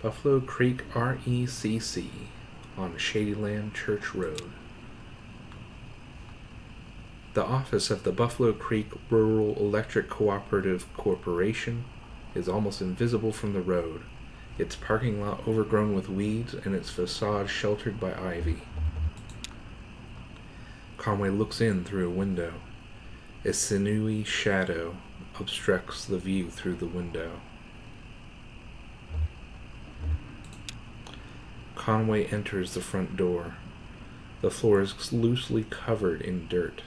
Buffalo Creek RECC on Shadyland Church Road. The office of the Buffalo Creek Rural Electric Cooperative Corporation is almost invisible from the road, its parking lot overgrown with weeds and its facade sheltered by ivy. Conway looks in through a window. A sinewy shadow obstructs the view through the window. Conway enters the front door. The floor is loosely covered in dirt.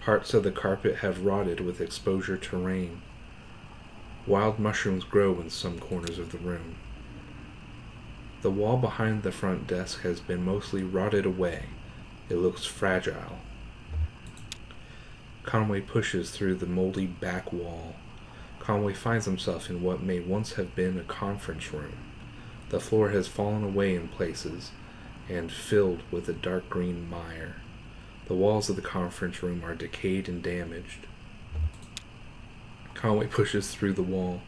Parts of the carpet have rotted with exposure to rain. Wild mushrooms grow in some corners of the room. The wall behind the front desk has been mostly rotted away. It looks fragile. Conway pushes through the moldy back wall. Conway finds himself in what may once have been a conference room. The floor has fallen away in places and filled with a dark green mire. The walls of the conference room are decayed and damaged. Conway pushes through the wall.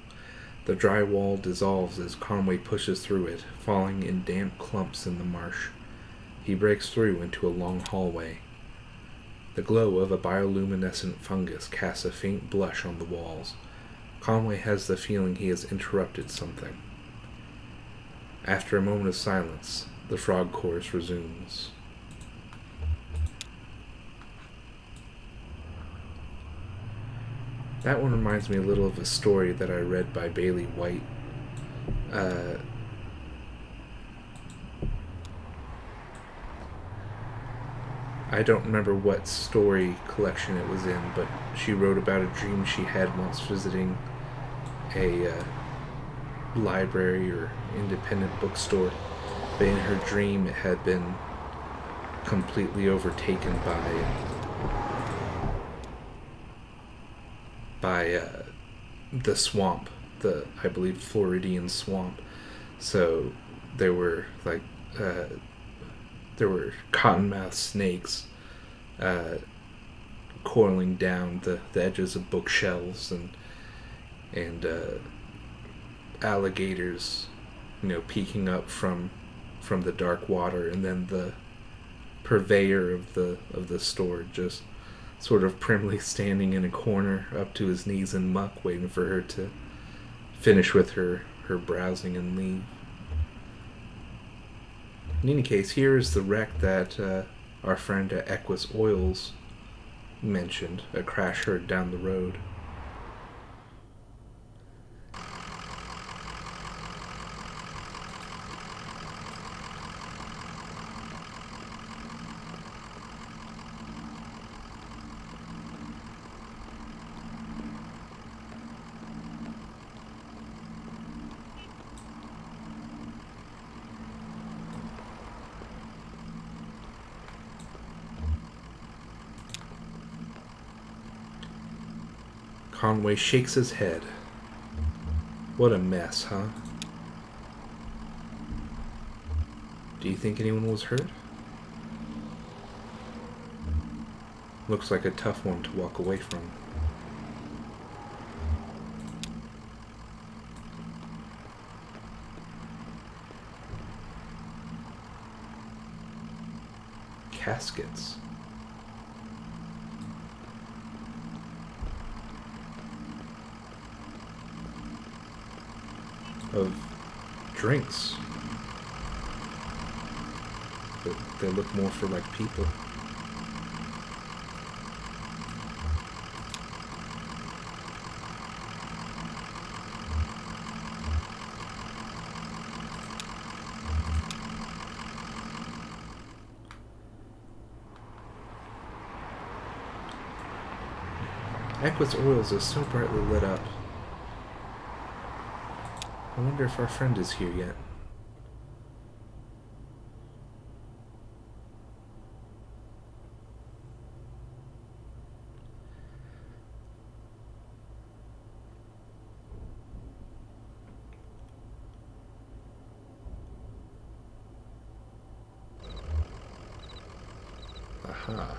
The dry wall dissolves as Conway pushes through it, falling in damp clumps in the marsh. He breaks through into a long hallway. The glow of a bioluminescent fungus casts a faint blush on the walls. Conway has the feeling he has interrupted something. After a moment of silence, the frog chorus resumes. That one reminds me a little of a story that I read by Bailey White. I don't remember what story collection it was in, but she wrote about a dream she had once visiting a library or independent bookstore. But in her dream, it had been completely overtaken by the swamp, I believe Floridian swamp. So there were cottonmouth snakes coiling down the edges of bookshelves, and alligators, peeking up from the dark water, and then the purveyor of the store just sort of primly standing in a corner up to his knees in muck, waiting for her to finish with her browsing and leave. In any case, here is the wreck that our friend at Equus Oils mentioned, a crash heard down the road. Conway shakes his head. What a mess, huh? Do you think anyone was hurt? Looks like a tough one to walk away from. Caskets. Of drinks. They look more for like people. Equus Oils is so brightly lit up. I wonder if our friend is here yet. Aha.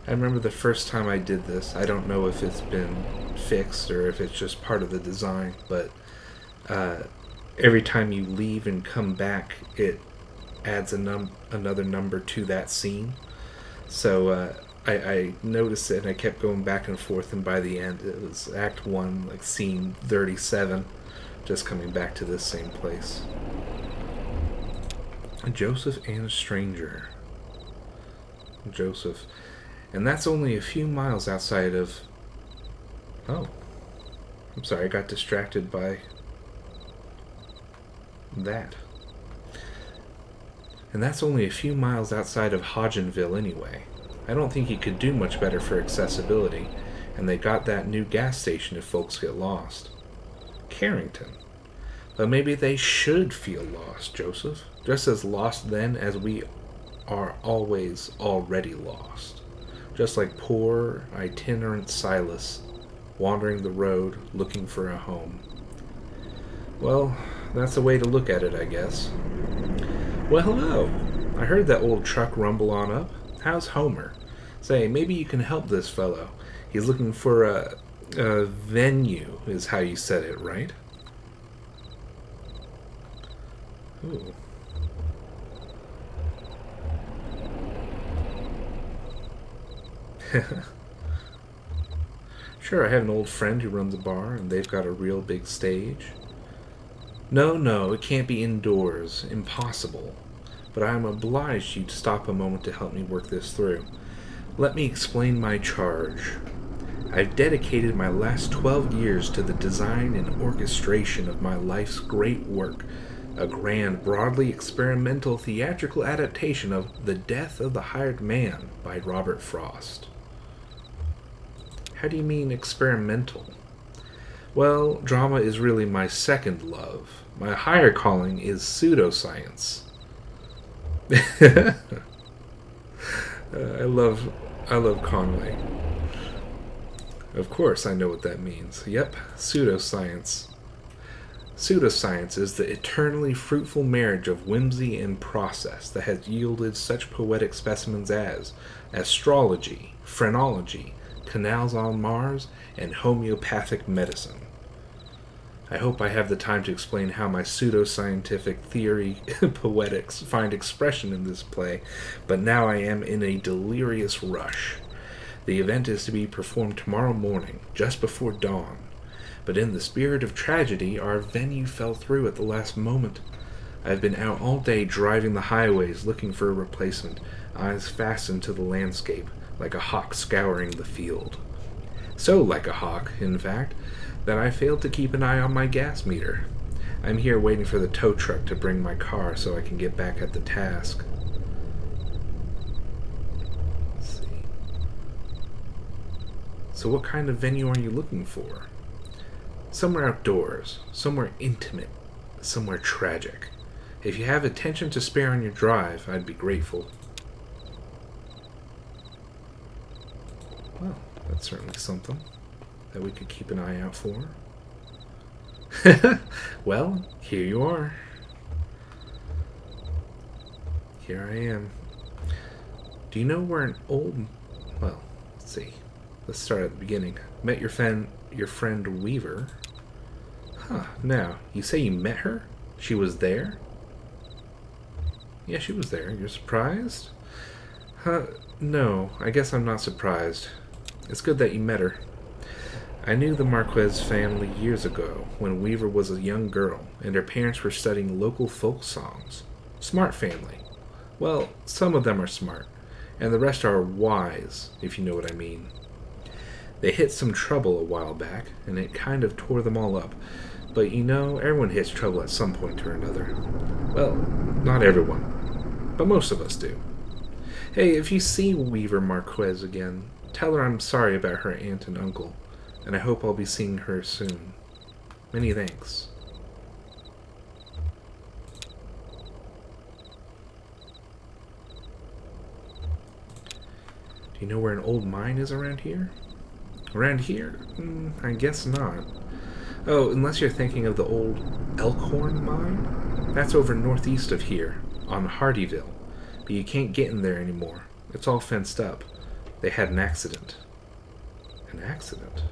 I remember the first time I did this. I don't know if it's been fixed or if it's just part of the design, but every time you leave and come back, it adds another number to that scene. So I noticed it and I kept going back and forth, and by the end it was Act 1, like scene 37, just coming back to this same place. Joseph and a stranger. Joseph. And that's only a few miles outside of... Oh. I'm sorry, I got distracted by that. And that's only a few miles outside of Hodgenville anyway. I don't think you could do much better for accessibility, and they got that new gas station if folks get lost. Carrington. But maybe they should feel lost, Joseph. Just as lost then as we are always already lost. Just like poor, itinerant Silas, wandering the road, looking for a home. Well, that's a way to look at it, I guess. Well, hello. I heard that old truck rumble on up. How's Homer? Say, maybe you can help this fellow. He's looking for a venue, is how you said it, right? Ooh. Sure, I have an old friend who runs a bar, and they've got a real big stage. No, it can't be indoors. Impossible. But I am obliged you to stop a moment to help me work this through. Let me explain my charge. I've dedicated my last 12 years to the design and orchestration of my life's great work, a grand, broadly experimental theatrical adaptation of The Death of the Hired Man by Robert Frost. How do you mean experimental? Well, drama is really my second love. My higher calling is pseudoscience. I love Conway. Of course I know what that means. Yep, pseudoscience. Pseudoscience is the eternally fruitful marriage of whimsy and process that has yielded such poetic specimens as astrology, phrenology, canals on Mars, and homeopathic medicine. I hope I have the time to explain how my pseudoscientific theory poetics find expression in this play, but now I am in a delirious rush. The event is to be performed tomorrow morning, just before dawn. But in the spirit of tragedy, our venue fell through at the last moment. I've been out all day driving the highways looking for a replacement, eyes fastened to the landscape, like a hawk scouring the field. So like a hawk, in fact, that I failed to keep an eye on my gas meter. I'm here waiting for the tow truck to bring my car so I can get back at the task. Let's see. So what kind of venue are you looking for? Somewhere outdoors, somewhere intimate, somewhere tragic. If you have attention to spare on your drive, I'd be grateful. Well, that's certainly something that we could keep an eye out for. Well, here you are. Here I am. Do you know where an old... Well, let's see. Let's start at the beginning. Met your friend Weaver. Huh, now, you say you met her? She was there? Yeah, she was there. You're surprised? No, I guess I'm not surprised. It's good that you met her. I knew the Marquez family years ago, when Weaver was a young girl, and her parents were studying local folk songs. Smart family. Well, some of them are smart, and the rest are wise, if you know what I mean. They hit some trouble a while back, and it kind of tore them all up. But you know, everyone hits trouble at some point or another. Well, not everyone, but most of us do. Hey, if you see Weaver Marquez again, tell her I'm sorry about her aunt and uncle, and I hope I'll be seeing her soon. Many thanks. Do you know where an old mine is around here? Around here? I guess not. Oh, unless you're thinking of the old Elkhorn mine? That's over northeast of here, on Hardyville. But you can't get in there anymore. It's all fenced up. They had an accident. An accident?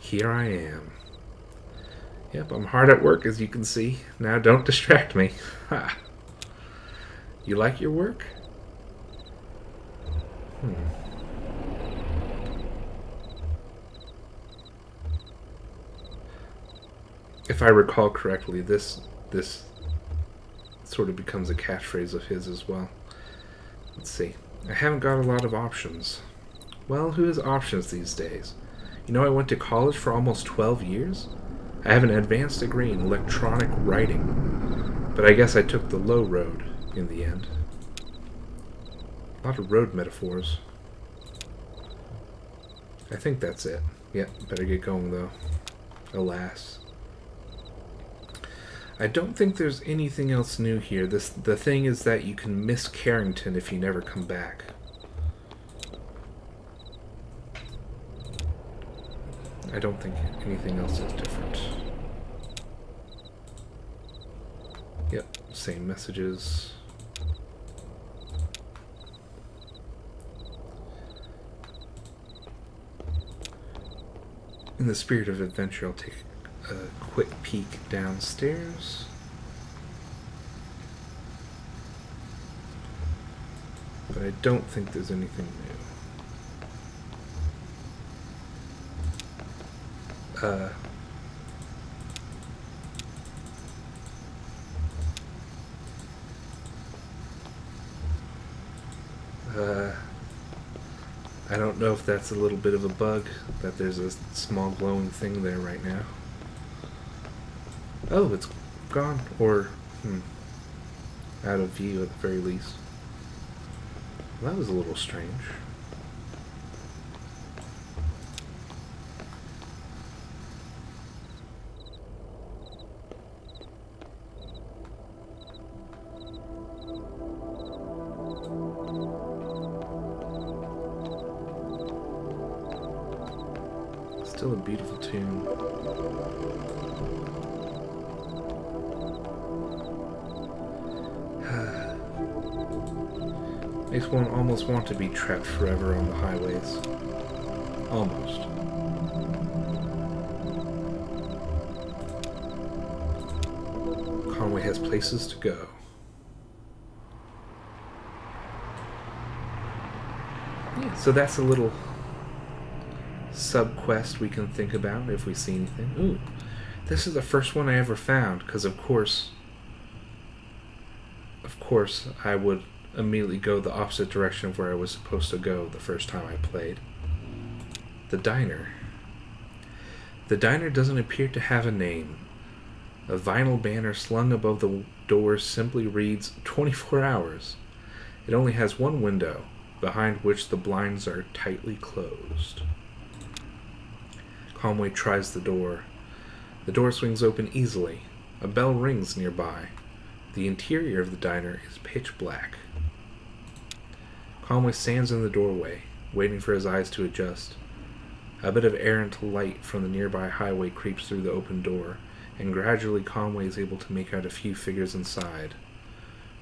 Here I am. Yep, I'm hard at work, as you can see. Now don't distract me. Ha. You like your work? Hmm. If I recall correctly, this sort of becomes a catchphrase of his as well. Let's see. I haven't got a lot of options. Well, who has options these days? You know, I went to college for almost 12 years. I have an advanced degree in electronic writing, but I guess I took the low road in the end. A lot of road metaphors. I think that's it. Yep, better get going though. Alas. I don't think there's anything else new here. The thing is that you can miss Carrington if you never come back. I don't think anything else is different. Yep, same messages. In the spirit of adventure, I'll take a quick peek downstairs. But I don't think there's anything new. I don't know if that's a little bit of a bug, that there's a small glowing thing there right now. Oh, it's gone, or out of view at the very least. Well, that was a little strange. Still a beautiful tune. Makes one almost want to be trapped forever on the highways. Almost. Conway has places to go. Yeah, so that's a little sub-quest we can think about if we see anything. Ooh, this is the first one I ever found, because of course I would immediately go the opposite direction of where I was supposed to go the first time I played. The diner. The diner doesn't appear to have a name. A vinyl banner slung above the door simply reads 24 hours. It only has one window, behind which the blinds are tightly closed. Conway tries the door. The door swings open easily. A bell rings nearby. The interior of the diner is pitch black. Conway stands in the doorway, waiting for his eyes to adjust. A bit of errant light from the nearby highway creeps through the open door, and gradually Conway is able to make out a few figures inside.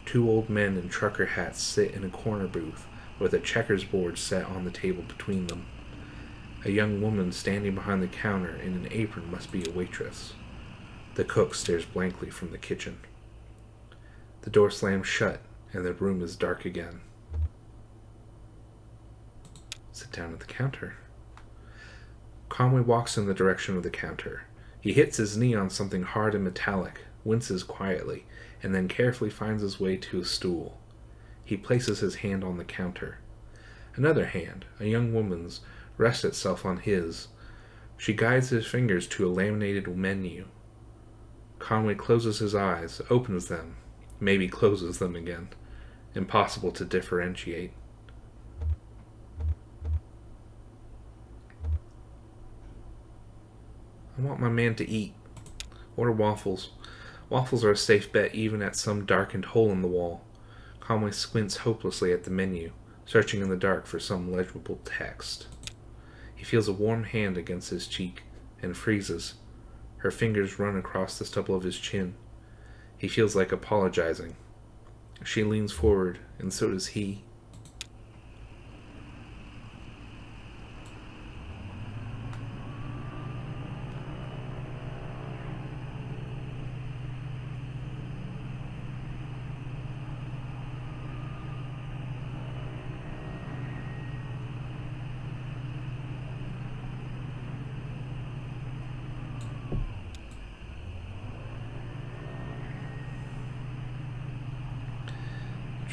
Two old men in trucker hats sit in a corner booth, with a checkers board set on the table between them. A young woman standing behind the counter in an apron must be a waitress. The cook stares blankly from the kitchen. The door slams shut, and the room is dark again. Sit down at the counter. Conway walks in the direction of the counter. He hits his knee on something hard and metallic, winces quietly, and then carefully finds his way to a stool. He places his hand on the counter. Another hand, a young woman's, rests itself on his. She guides his fingers to a laminated menu. Conway closes his eyes, opens them, maybe closes them again. Impossible to differentiate. I want my man to eat. Order waffles. Waffles are a safe bet even at some darkened hole in the wall. Conway squints hopelessly at the menu, searching in the dark for some legible text. He feels a warm hand against his cheek, and freezes. Her fingers run across the stubble of his chin. He feels like apologizing. She leans forward, and so does he.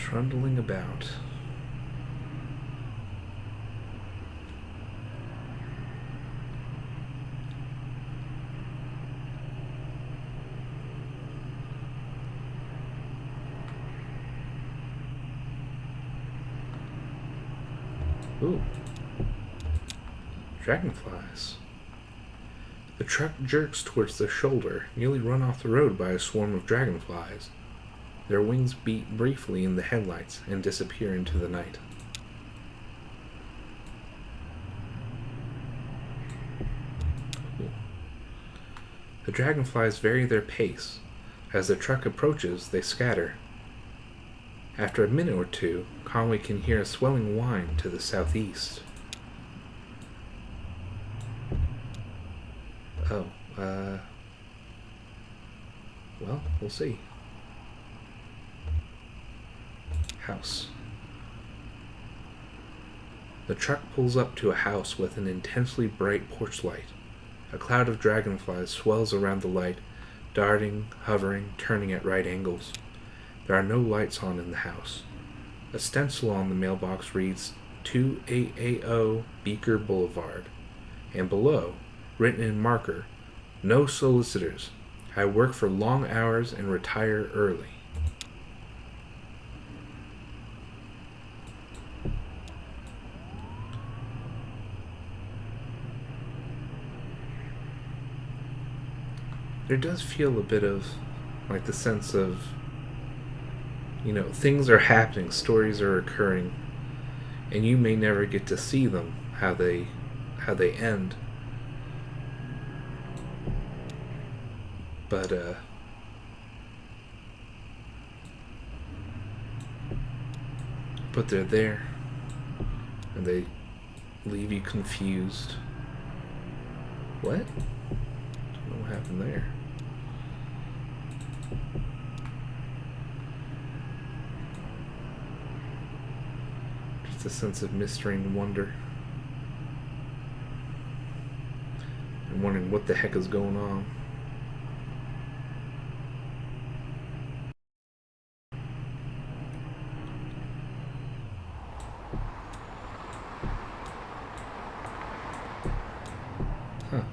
trundling about. Ooh. Dragonflies. The truck jerks towards the shoulder, nearly run off the road by a swarm of dragonflies. Their wings beat briefly in the headlights and disappear into the night. Ooh. The dragonflies vary their pace. As the truck approaches, they scatter. After a minute or two, Conway can hear a swelling whine to the southeast. Oh, well, we'll see. House. The truck pulls up to a house with an intensely bright porch light. A cloud of dragonflies swells around the light, darting, hovering, turning at right angles. There are no lights on in the house. A stencil on the mailbox reads 2880 Beaker Boulevard, and below, written in marker, "No solicitors. I work for long hours and retire early." There does feel a bit of, like, the sense of, things are happening, stories are occurring, and you may never get to see them, how they end. But they're there, and they leave you confused. What? I don't know what happened there. Just a sense of mystery and wonder. I'm wondering what the heck is going on. Huh.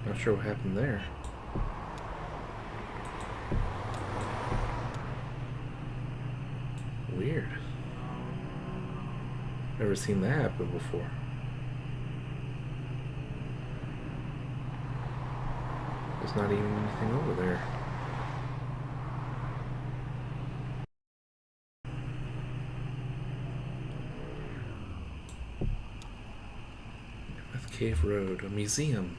Not sure what happened there. Weird. Never seen that happen before. There's not even anything over there. Mammoth Cave Road, a museum.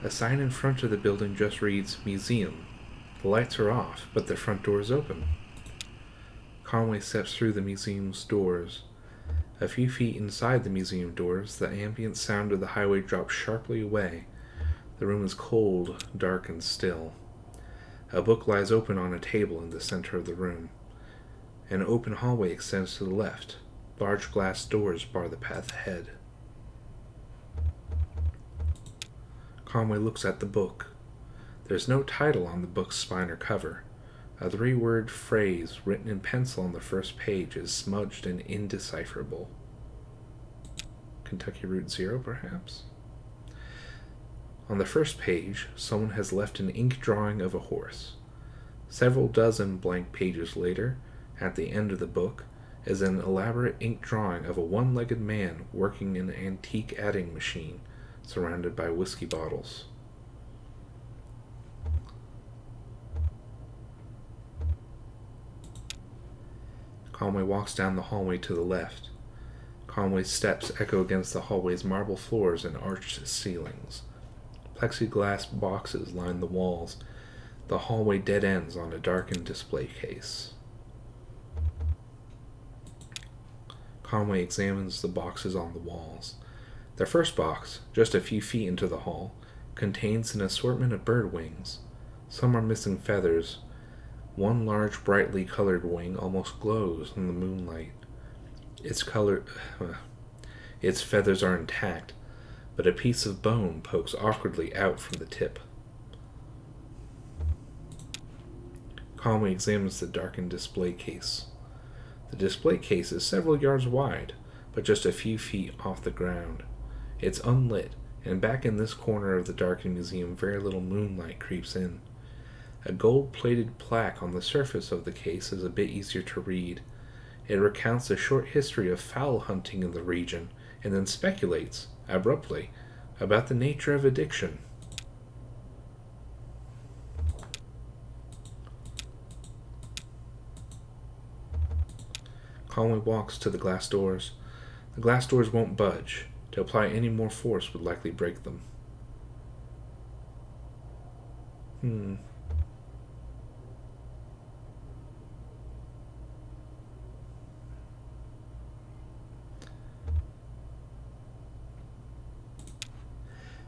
A sign in front of the building just reads "Museum." The lights are off, but the front door is open. Conway steps through the museum's doors. A few feet inside the museum doors, the ambient sound of the highway drops sharply away. The room is cold, dark, and still. A book lies open on a table in the center of the room. An open hallway extends to the left. Large glass doors bar the path ahead. Conway looks at the book. There's no title on the book's spine or cover. A 3-word phrase written in pencil on the first page is smudged and indecipherable. Kentucky Route Zero, perhaps? On the first page, someone has left an ink drawing of a horse. Several dozen blank pages later, at the end of the book, is an elaborate ink drawing of a one-legged man working an antique adding machine, surrounded by whiskey bottles. Conway walks down the hallway to the left. Conway's steps echo against the hallway's marble floors and arched ceilings. Plexiglass boxes line the walls. The hallway dead ends on a darkened display case. Conway examines the boxes on the walls. The first box, just a few feet into the hall, contains an assortment of bird wings. Some are missing feathers. One large, brightly colored wing almost glows in the moonlight. Its feathers are intact, but a piece of bone pokes awkwardly out from the tip. Conway examines the darkened display case. The display case is several yards wide, but just a few feet off the ground. It's unlit, and back in this corner of the darkened museum very little moonlight creeps in. A gold-plated plaque on the surface of the case is a bit easier to read. It recounts a short history of fowl hunting in the region, and then speculates, abruptly, about the nature of addiction. Conway walks to the glass doors. The glass doors won't budge. To apply any more force would likely break them.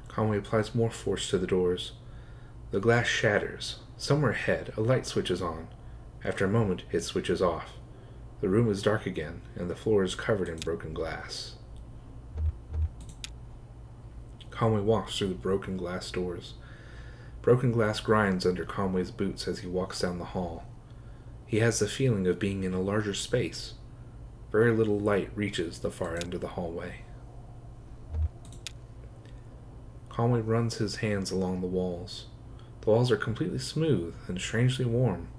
Conway applies more force to the doors. The glass shatters. Somewhere ahead, a light switches on. After a moment, it switches off. The room is dark again, and the floor is covered in broken glass. Conway walks through the broken glass doors. Broken glass grinds under Conway's boots as he walks down the hall. He has the feeling of being in a larger space. Very little light reaches the far end of the hallway. Conway runs his hands along the walls. The walls are completely smooth and strangely warm.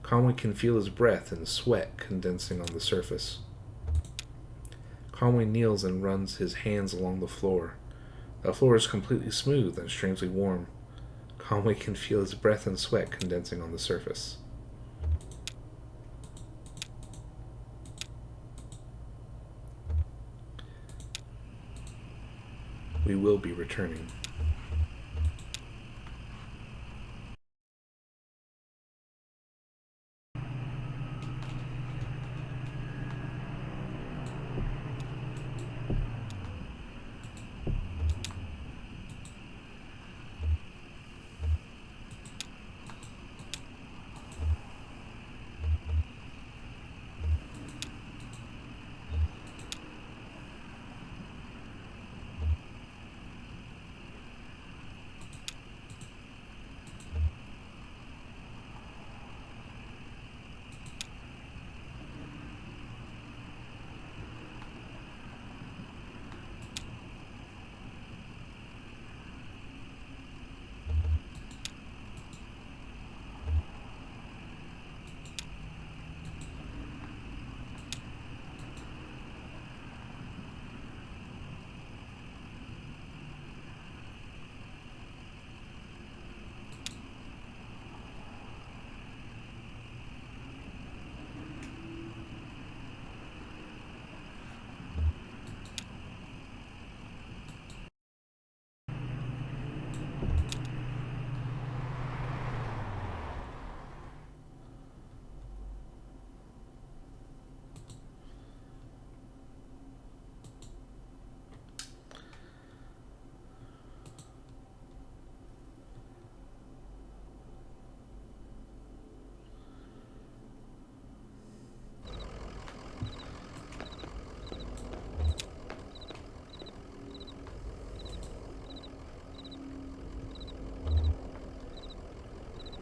Conway can feel his breath and sweat condensing on the surface. Conway kneels and runs his hands along the floor. The floor is completely smooth and strangely warm. Conway can feel his breath and sweat condensing on the surface. We will be returning.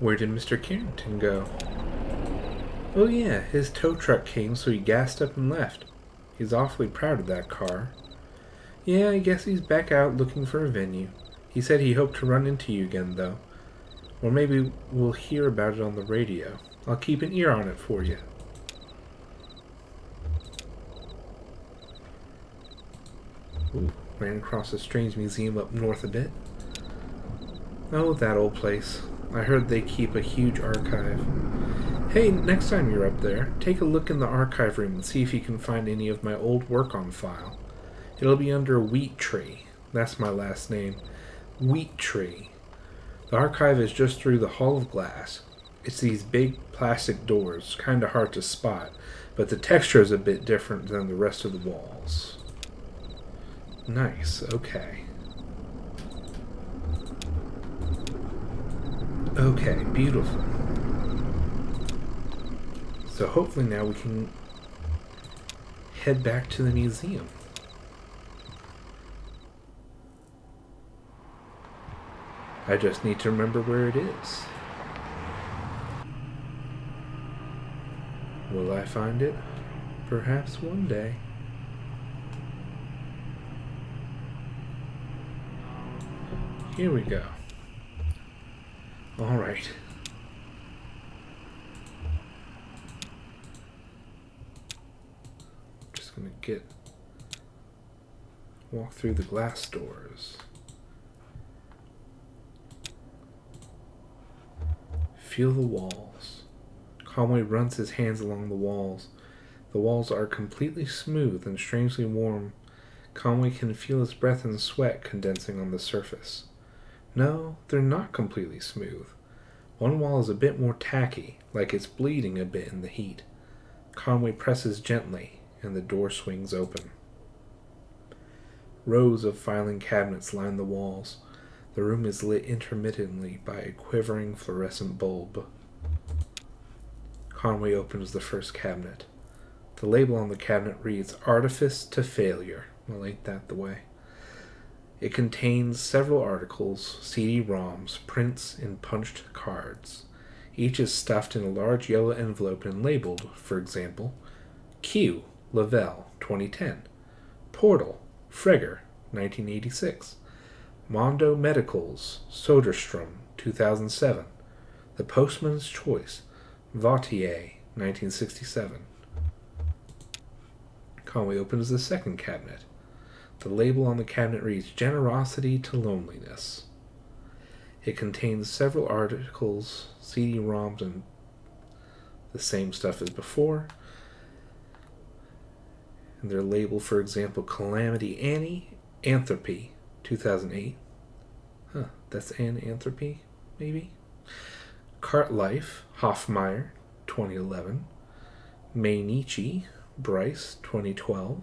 Where did Mr. Carrington go? Oh yeah, his tow truck came, so he gassed up and left. He's awfully proud of that car. Yeah, I guess he's back out looking for a venue. He said he hoped to run into you again, though. Or maybe we'll hear about it on the radio. I'll keep an ear on it for you. Ooh, ran across a strange museum up north a bit. Oh, that old place. I heard they keep a huge archive. Hey, next time you're up there, take a look in the archive room and see if you can find any of my old work on file. It'll be under Wheat Tree. That's my last name. Wheat Tree. The archive is just through the Hall of Glass. It's these big plastic doors, kinda hard to spot, but the texture is a bit different than the rest of the walls. Nice, okay. Okay, beautiful. So hopefully now we can head back to the museum. I just need to remember where it is. Will I find it? Perhaps one day. Here we go. Alright. Just gonna walk through the glass doors. Feel the walls. Conway runs his hands along the walls. The walls are completely smooth and strangely warm. Conway can feel his breath and sweat condensing on the surface. No, they're not completely smooth. One wall is a bit more tacky, like it's bleeding a bit in the heat. Conway presses gently, and the door swings open. Rows of filing cabinets line the walls. The room is lit intermittently by a quivering fluorescent bulb. Conway opens the first cabinet. The label on the cabinet reads, "Artifice to Failure." Well, ain't that the way? It contains several articles, CD-ROMs, prints, and punched cards. Each is stuffed in a large yellow envelope and labeled, for example, Q, Lavelle, 2010. Portal, Freger, 1986. Mondo Medicals, Soderstrom, 2007. The Postman's Choice, Vautier, 1967. Conway opens the second cabinet. The label on the cabinet reads, "Generosity to Loneliness." It contains several articles, CD-ROMs, and the same stuff as before. And they're labeled, for example, Calamity Annie, Anthropy, 2008. That's Anthropy, maybe? Cart Life, Hoffmeyer, 2011. Meinichi, Bryce, 2012.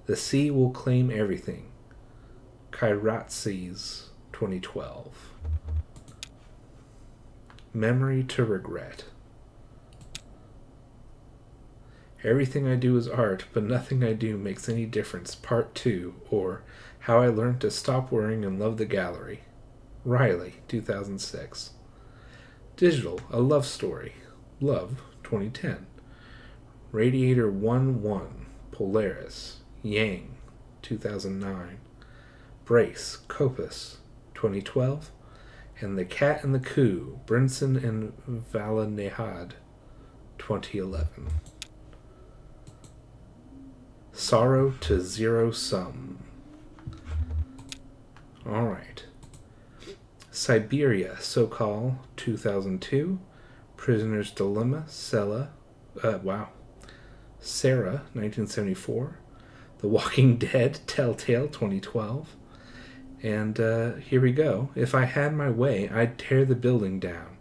The Sea Will Claim Everything, Kairatses, 2012. Memory to Regret. Everything I Do is Art, but Nothing I Do Makes Any Difference, Part 2, or How I Learned to Stop Worrying and Love the Gallery, Riley, 2006. Digital, A Love Story, Love, 2010. Radiator 1-1, Polaris, Yang, 2009. Brace, Copus, 2012. And The Cat and the Coup, Brinson and Valanehad, 2011. Sorrow to Zero Sum. Alright. Siberia, Sokol, 2002. Prisoner's Dilemma, Sarah, 1974. The Walking Dead, Telltale, 2012. And here we go. If I Had My Way, I'd Tear the Building Down.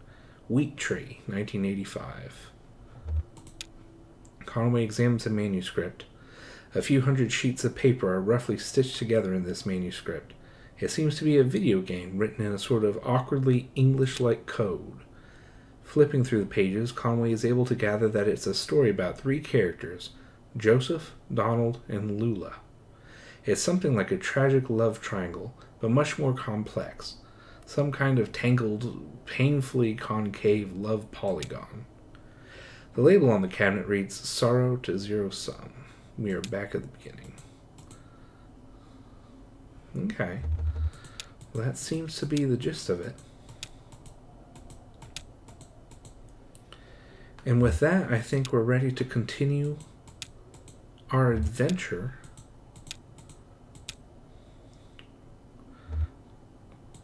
Wheat Tree, 1985. Conway examines a manuscript. A few hundred sheets of paper are roughly stitched together in this manuscript. It seems to be a video game written in a sort of awkwardly English-like code. Flipping through the pages, Conway is able to gather that it's a story about three characters, Joseph, Donald, and Lula. It's something like a tragic love triangle, but much more complex. Some kind of tangled, painfully concave love polygon. The label on the cabinet reads, Sorrow to Zero Sum. We are back at the beginning. Okay. Well, that seems to be the gist of it. And with that, I think we're ready to continue our adventure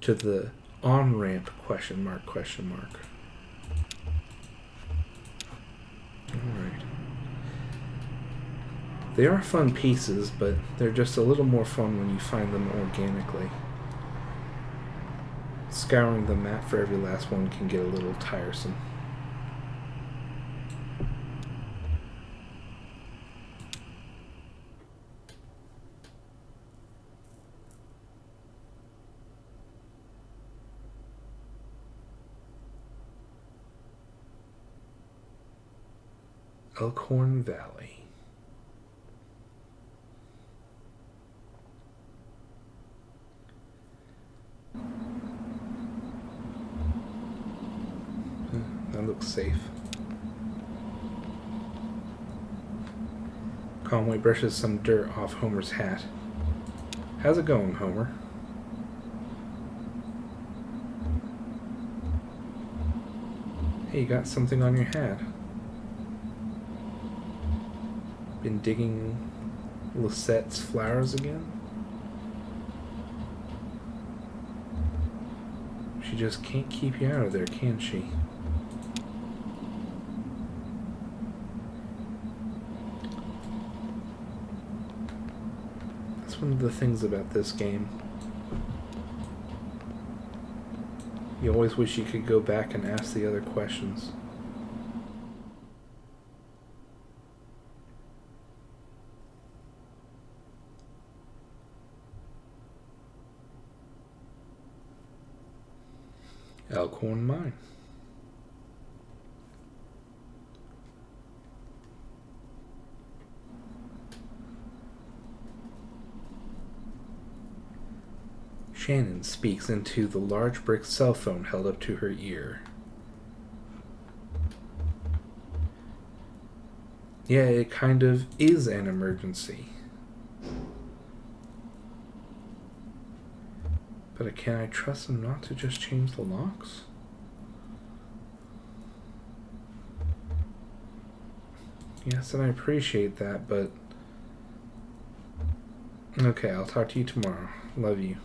to the on-ramp ? Alright. They are fun pieces, but they're just a little more fun when you find them organically. Scouring the map for every last one can get a little tiresome. Elkhorn Valley. That looks safe. Conway brushes some dirt off Homer's hat. How's it going, Homer? Hey, you got something on your hat. Been digging Lisette's flowers again? She just can't keep you out of there, can she? That's one of the things about this game. You always wish you could go back and ask the other questions. Elkhorn Mine. Shannon speaks into the large brick cell phone held up to her ear. Yeah, it kind of is an emergency. But can I trust them not to just change the locks? Yes, and I appreciate that, but... Okay, I'll talk to you tomorrow. Love you.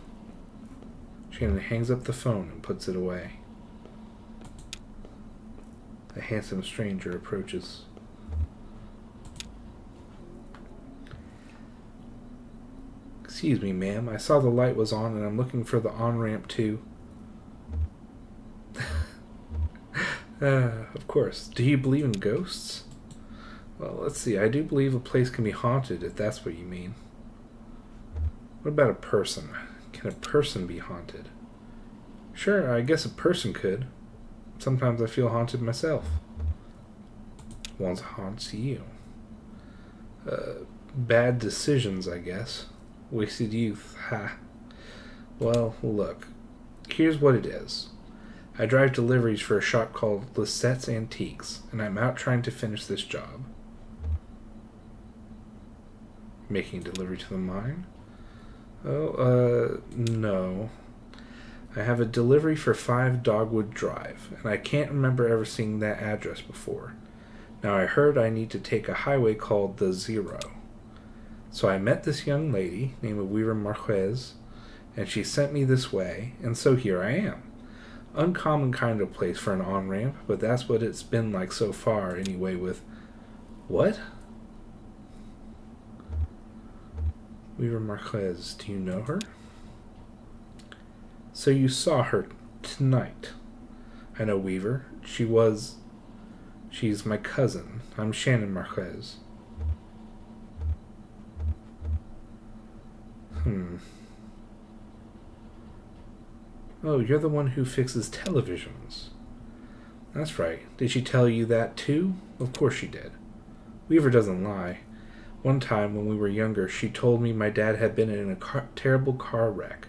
Shannon hangs up the phone and puts it away. A handsome stranger approaches. Excuse me, ma'am. I saw the light was on and I'm looking for the on-ramp too. Of course. Do you believe in ghosts? Well, let's see. I do believe a place can be haunted, if that's what you mean. What about a person? Can a person be haunted? Sure, I guess a person could. Sometimes I feel haunted myself. What haunts you? Bad decisions, I guess. Wasted youth. Ha. Well, look. Here's what it is. I drive deliveries for a shop called Lisette's Antiques, and I'm out trying to finish this job. Making delivery to the mine? Oh, no. I have a delivery for 5 Dogwood Drive, and I can't remember ever seeing that address before. Now I heard I need to take a highway called the Zero. So I met this young lady named Weaver Marquez, and she sent me this way, and so here I am. Uncommon kind of place for an on-ramp, but that's what it's been like so far anyway with... What? Weaver Marquez, do you know her? So you saw her tonight. I know Weaver. She's my cousin. I'm Shannon Marquez. Oh, you're the one who fixes televisions. That's right. Did she tell you that too? Of course she did. Weaver doesn't lie. One time when we were younger, she told me my dad had been in a terrible car wreck.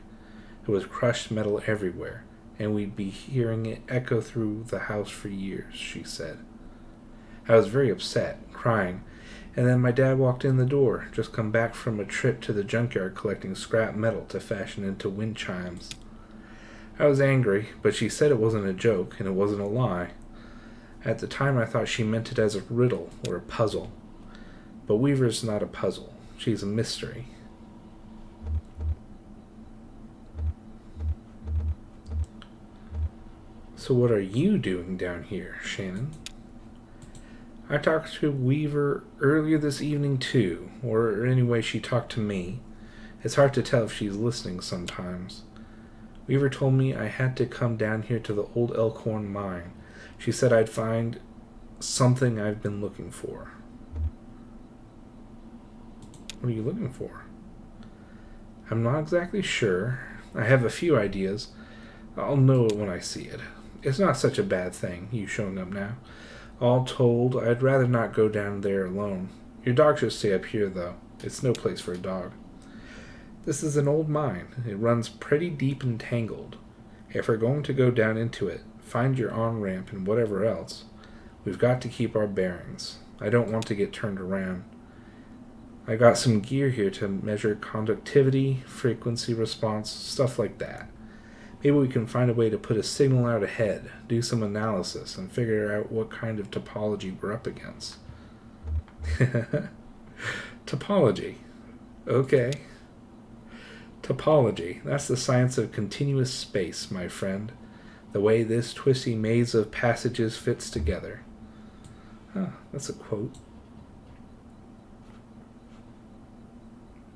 It was crushed metal everywhere, and we'd be hearing it echo through the house for years, she said. I was very upset, crying, and then my dad walked in the door, just come back from a trip to the junkyard collecting scrap metal to fashion into wind chimes. I was angry, but she said it wasn't a joke, and it wasn't a lie. At the time I thought she meant it as a riddle or a puzzle. But Weaver's not a puzzle. She's a mystery. So what are you doing down here, Shannon? I talked to Weaver earlier this evening too, or anyway she talked to me. It's hard to tell if she's listening sometimes. Weaver told me I had to come down here to the old Elkhorn mine. She said I'd find something I've been looking for. What are you looking for? I'm not exactly sure. I have a few ideas. I'll know it when I see it. It's not such a bad thing, you showing up now. All told, I'd rather not go down there alone. Your dog should stay up here, though. It's no place for a dog. This is an old mine. It runs pretty deep and tangled. If we're going to go down into it, find your on-ramp and whatever else, we've got to keep our bearings. I don't want to get turned around. I got some gear here to measure conductivity, frequency response, stuff like that. Maybe we can find a way to put a signal out ahead, do some analysis, and figure out what kind of topology we're up against. Topology. Okay. Topology. That's the science of continuous space, my friend. The way this twisty maze of passages fits together. Huh, that's a quote.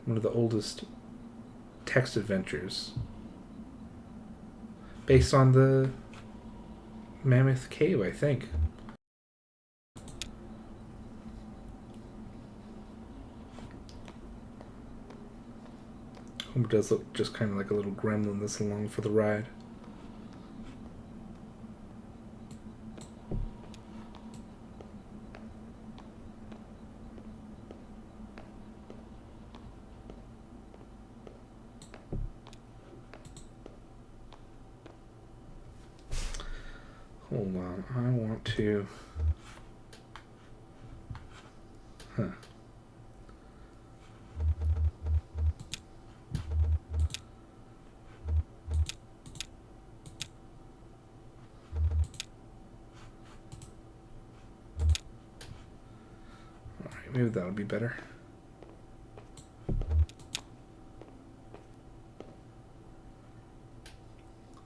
One of the oldest text adventures. Based on the Mammoth Cave, I think. Homer does look just kind of like a little gremlin that's along for the ride. Hold on, I want to... Huh. Alright, maybe that'll be better.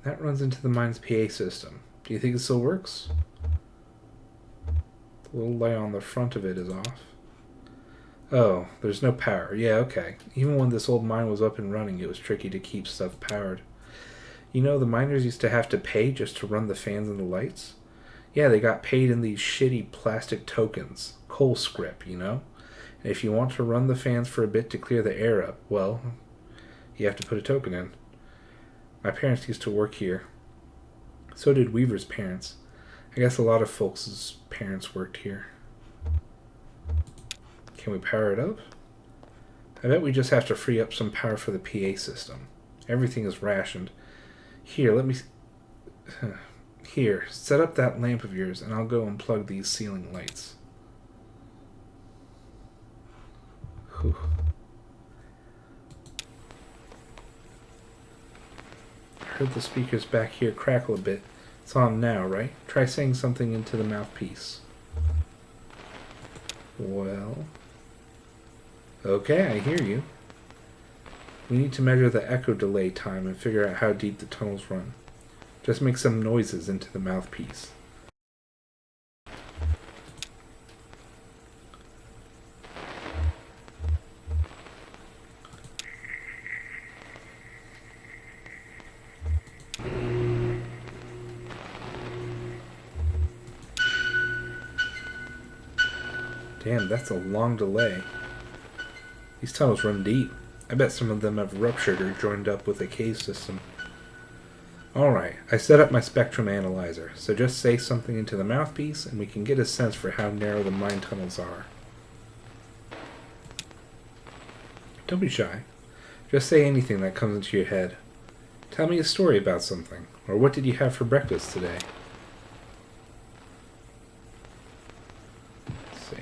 That runs into the mine's PA system. Do you think it still works? The little light on the front of it is off. Oh, there's no power. Yeah, okay. Even when this old mine was up and running, it was tricky to keep stuff powered. You know, the miners used to have to pay just to run the fans and the lights? Yeah, they got paid in these shitty plastic tokens. Coal scrip, you know? And if you want to run the fans for a bit to clear the air up, well, you have to put a token in. My parents used to work here. So did Weaver's parents. I guess a lot of folks' parents worked here. Can we power it up? I bet we just have to free up some power for the PA system. Everything is rationed. Here, let me... Here, set up that lamp of yours and I'll go unplug these ceiling lights. Whew. Heard the speakers back here crackle a bit. It's on now, right? Try saying something into the mouthpiece. Well... Okay, I hear you. We need to measure the echo delay time and figure out how deep the tunnels run. Just make some noises into the mouthpiece. Damn, that's a long delay. These tunnels run deep. I bet some of them have ruptured or joined up with a cave system. Alright, I set up my spectrum analyzer, so just say something into the mouthpiece and we can get a sense for how narrow the mine tunnels are. Don't be shy. Just say anything that comes into your head. Tell me a story about something, or what did you have for breakfast today? Let's see.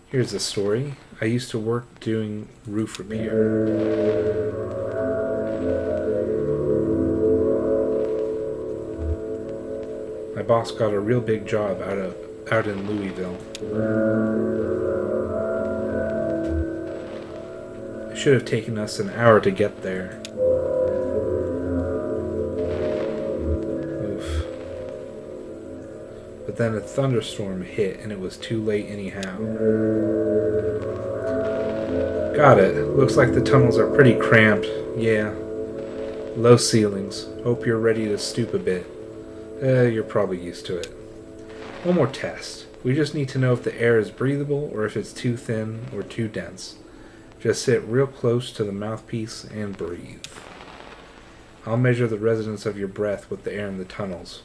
Here's a story. I used to work doing roof repair. My boss got a real big job out in Louisville. It should have taken us an hour to get there. Oof. But then a thunderstorm hit and it was too late anyhow. Got it. Looks like the tunnels are pretty cramped. Yeah. Low ceilings. Hope you're ready to stoop a bit. You're probably used to it. One more test. We just need to know if the air is breathable or if it's too thin or too dense. Just sit real close to the mouthpiece and breathe. I'll measure the resonance of your breath with the air in the tunnels.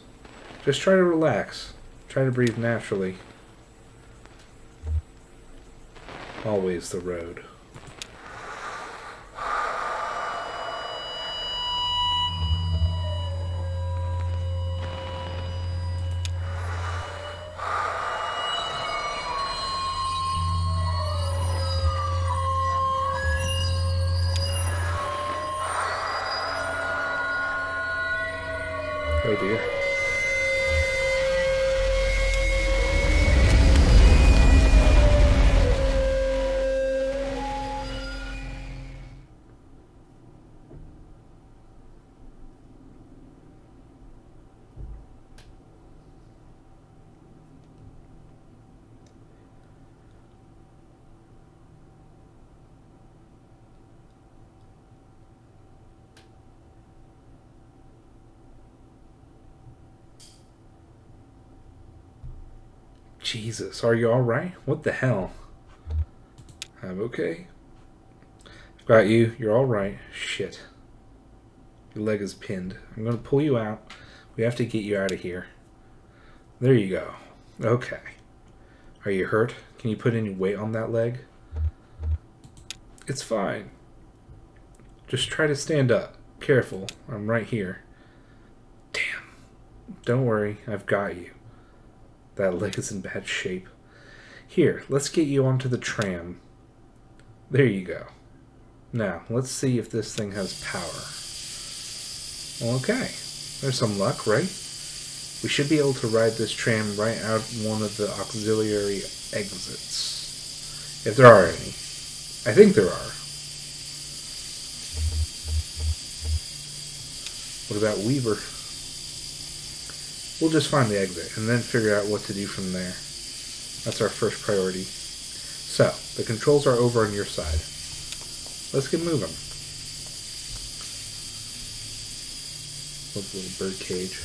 Just try to relax. Try to breathe naturally. Always the road. Oh dear. Jesus, are you alright? What the hell? I'm okay. Got you. You're alright. Shit. Your leg is pinned. I'm gonna pull you out. We have to get you out of here. There you go. Okay. Are you hurt? Can you put any weight on that leg? It's fine. Just try to stand up. Careful. I'm right here. Damn. Don't worry. I've got you. That leg is in bad shape. Here, let's get you onto the tram. There you go. Now, let's see if this thing has power. Okay. There's some luck, right? We should be able to ride this tram right out one of the auxiliary exits. If there are any. I think there are. What about Weaver? We'll just find the exit and then figure out what to do from there. That's our first priority. So, the controls are over on your side. Let's get moving. Love the little bird cage.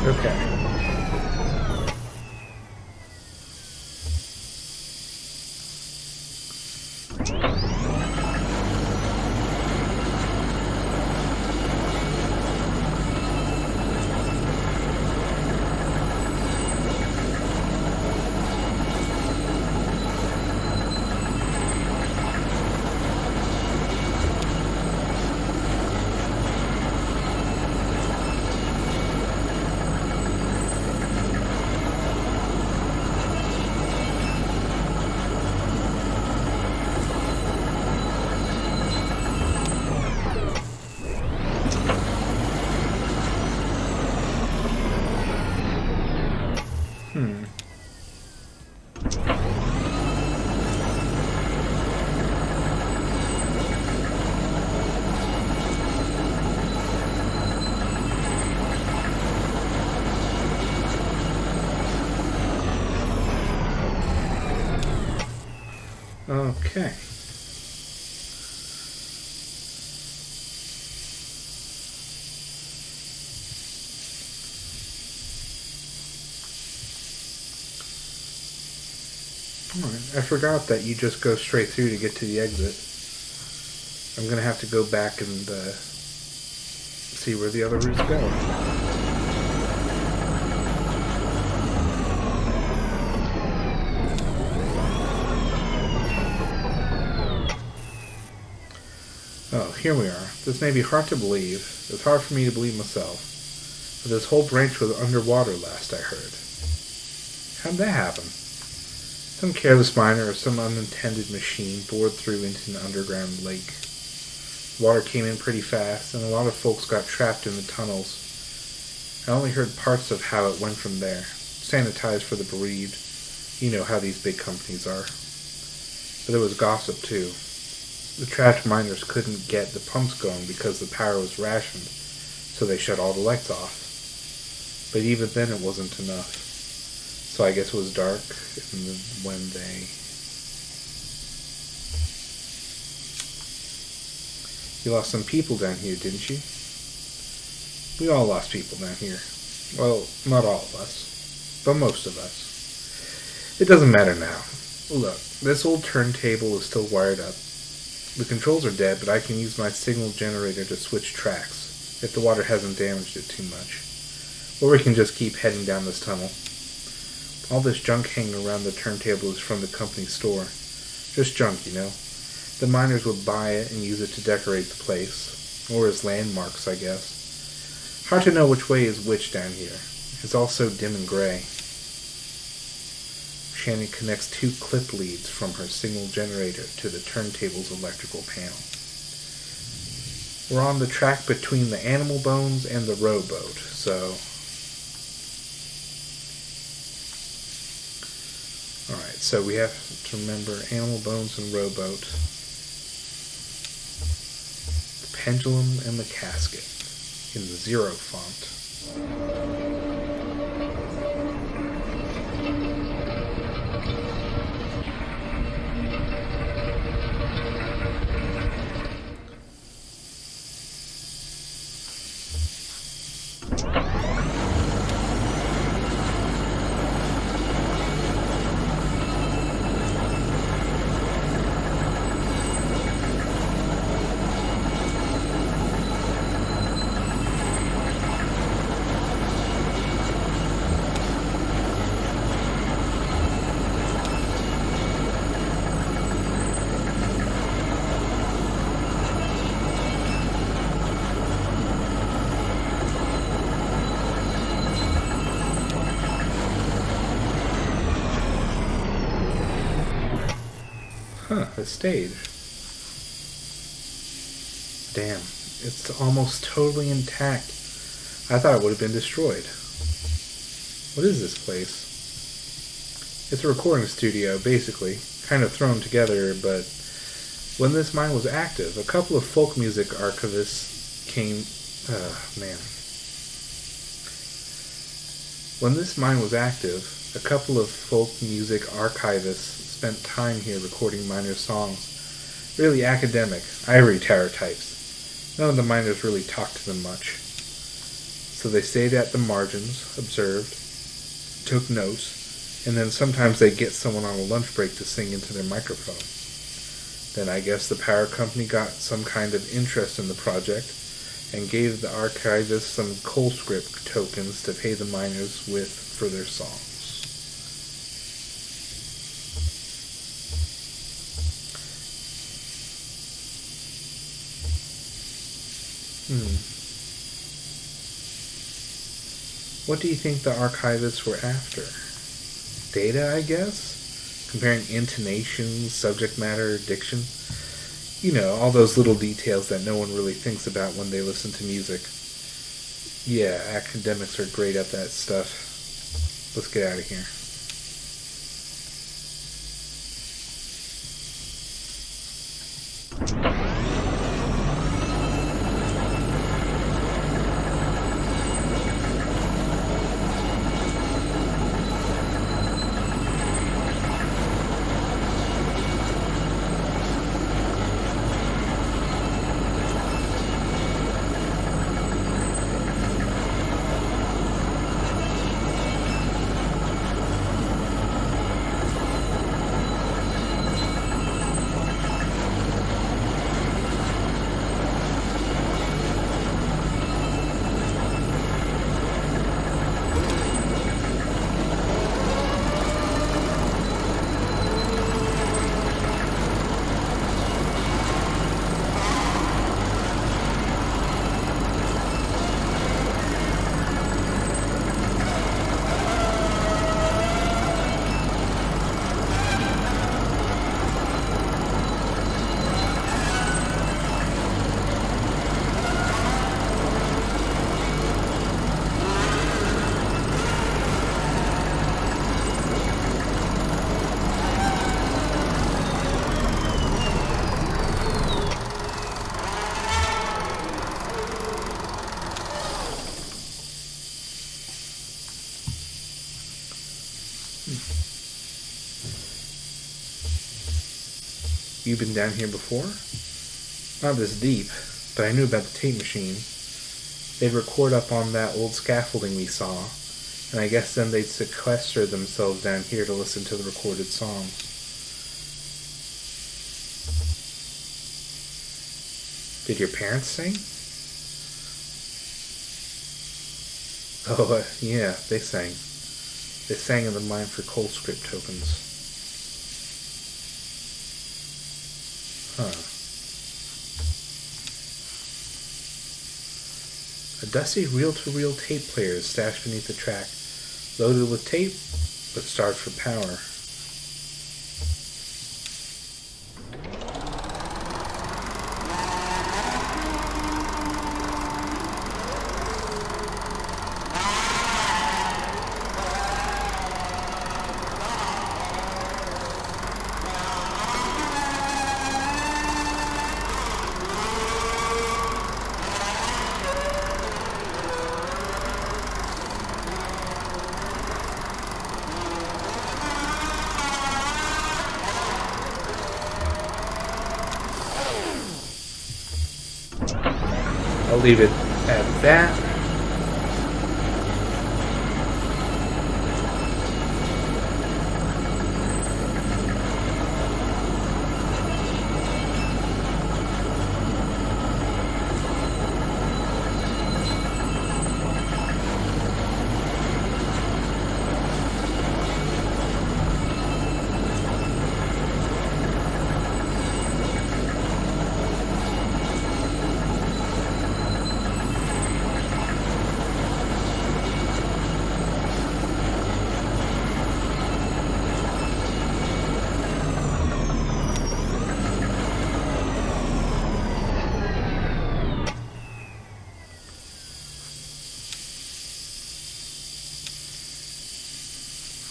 Okay. Okay. I forgot that you just go straight through to get to the exit. I'm going to have to go back and see where the other routes go. Oh, here we are. This may be hard to believe. It's hard for me to believe myself. But this whole branch was underwater last I heard. How'd that happen? Some careless miner or some unintended machine bored through into an underground lake. Water came in pretty fast, and a lot of folks got trapped in the tunnels. I only heard parts of how it went from there. Sanitized for the bereaved. You know how these big companies are. But there was gossip, too. The trapped miners couldn't get the pumps going because the power was rationed, so they shut all the lights off. But even then it wasn't enough. So I guess it was dark when they... You lost some people down here, didn't you? We all lost people down here. Well, not all of us, but most of us. It doesn't matter now. Look, this old turntable is still wired up. The controls are dead, but I can use my signal generator to switch tracks, if the water hasn't damaged it too much. Or we can just keep heading down this tunnel. All this junk hanging around the turntable is from the company store. Just junk, you know. The miners would buy it and use it to decorate the place. Or as landmarks, I guess. Hard to know which way is which down here. It's all so dim and gray. Shannon connects 2 clip leads from her signal generator to the turntable's electrical panel. We're on the track between the animal bones and the rowboat, so... Alright, so we have to remember animal bones and rowboat. The pendulum and the casket in the 0 font. A stage. Damn, it's almost totally intact. I thought it would have been destroyed. What is this place? It's a recording studio, basically, kind of thrown together, but when this mine was active, a couple of folk music archivists came... When this mine was active, a couple of folk music archivists spent time here recording miners' songs. Really academic, ivory tower types. None of the miners really talked to them much. So they stayed at the margins, observed, took notes, and then sometimes they'd get someone on a lunch break to sing into their microphone. Then I guess the power company got some kind of interest in the project and gave the archivists some coal script tokens to pay the miners with for their songs. What do you think the archivists were after? Data, I guess? Comparing intonation, subject matter, diction? You know, all those little details that no one really thinks about when they listen to music. Yeah, academics are great at that stuff. Let's get out of here. You've been down here before? Not this deep, but I knew about the tape machine. They'd record up on that old scaffolding we saw, and I guess then they'd sequester themselves down here to listen to the recorded songs. Did your parents sing? Oh, yeah, they sang. They sang in the mine for coal script tokens. Huh. A dusty reel-to-reel tape player is stashed beneath the track, loaded with tape, but starved for power. I'll leave it at that.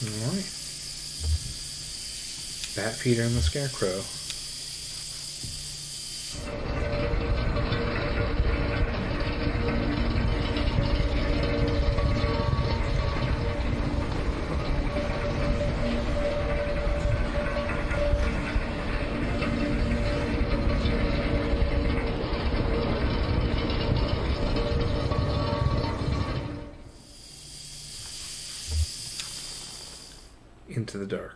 Alright. Bat feeder and the scarecrow. Into the dark.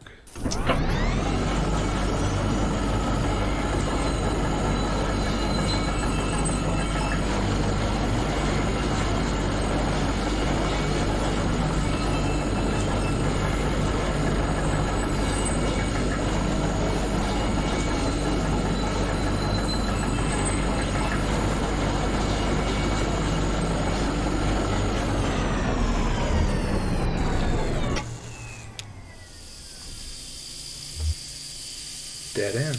Dead end.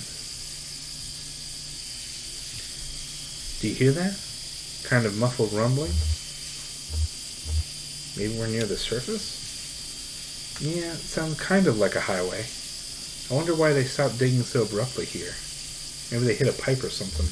Do you hear that? Kind of muffled rumbling? Maybe we're near the surface? Yeah, it sounds kind of like a highway. I wonder why they stopped digging so abruptly here. Maybe they hit a pipe or something.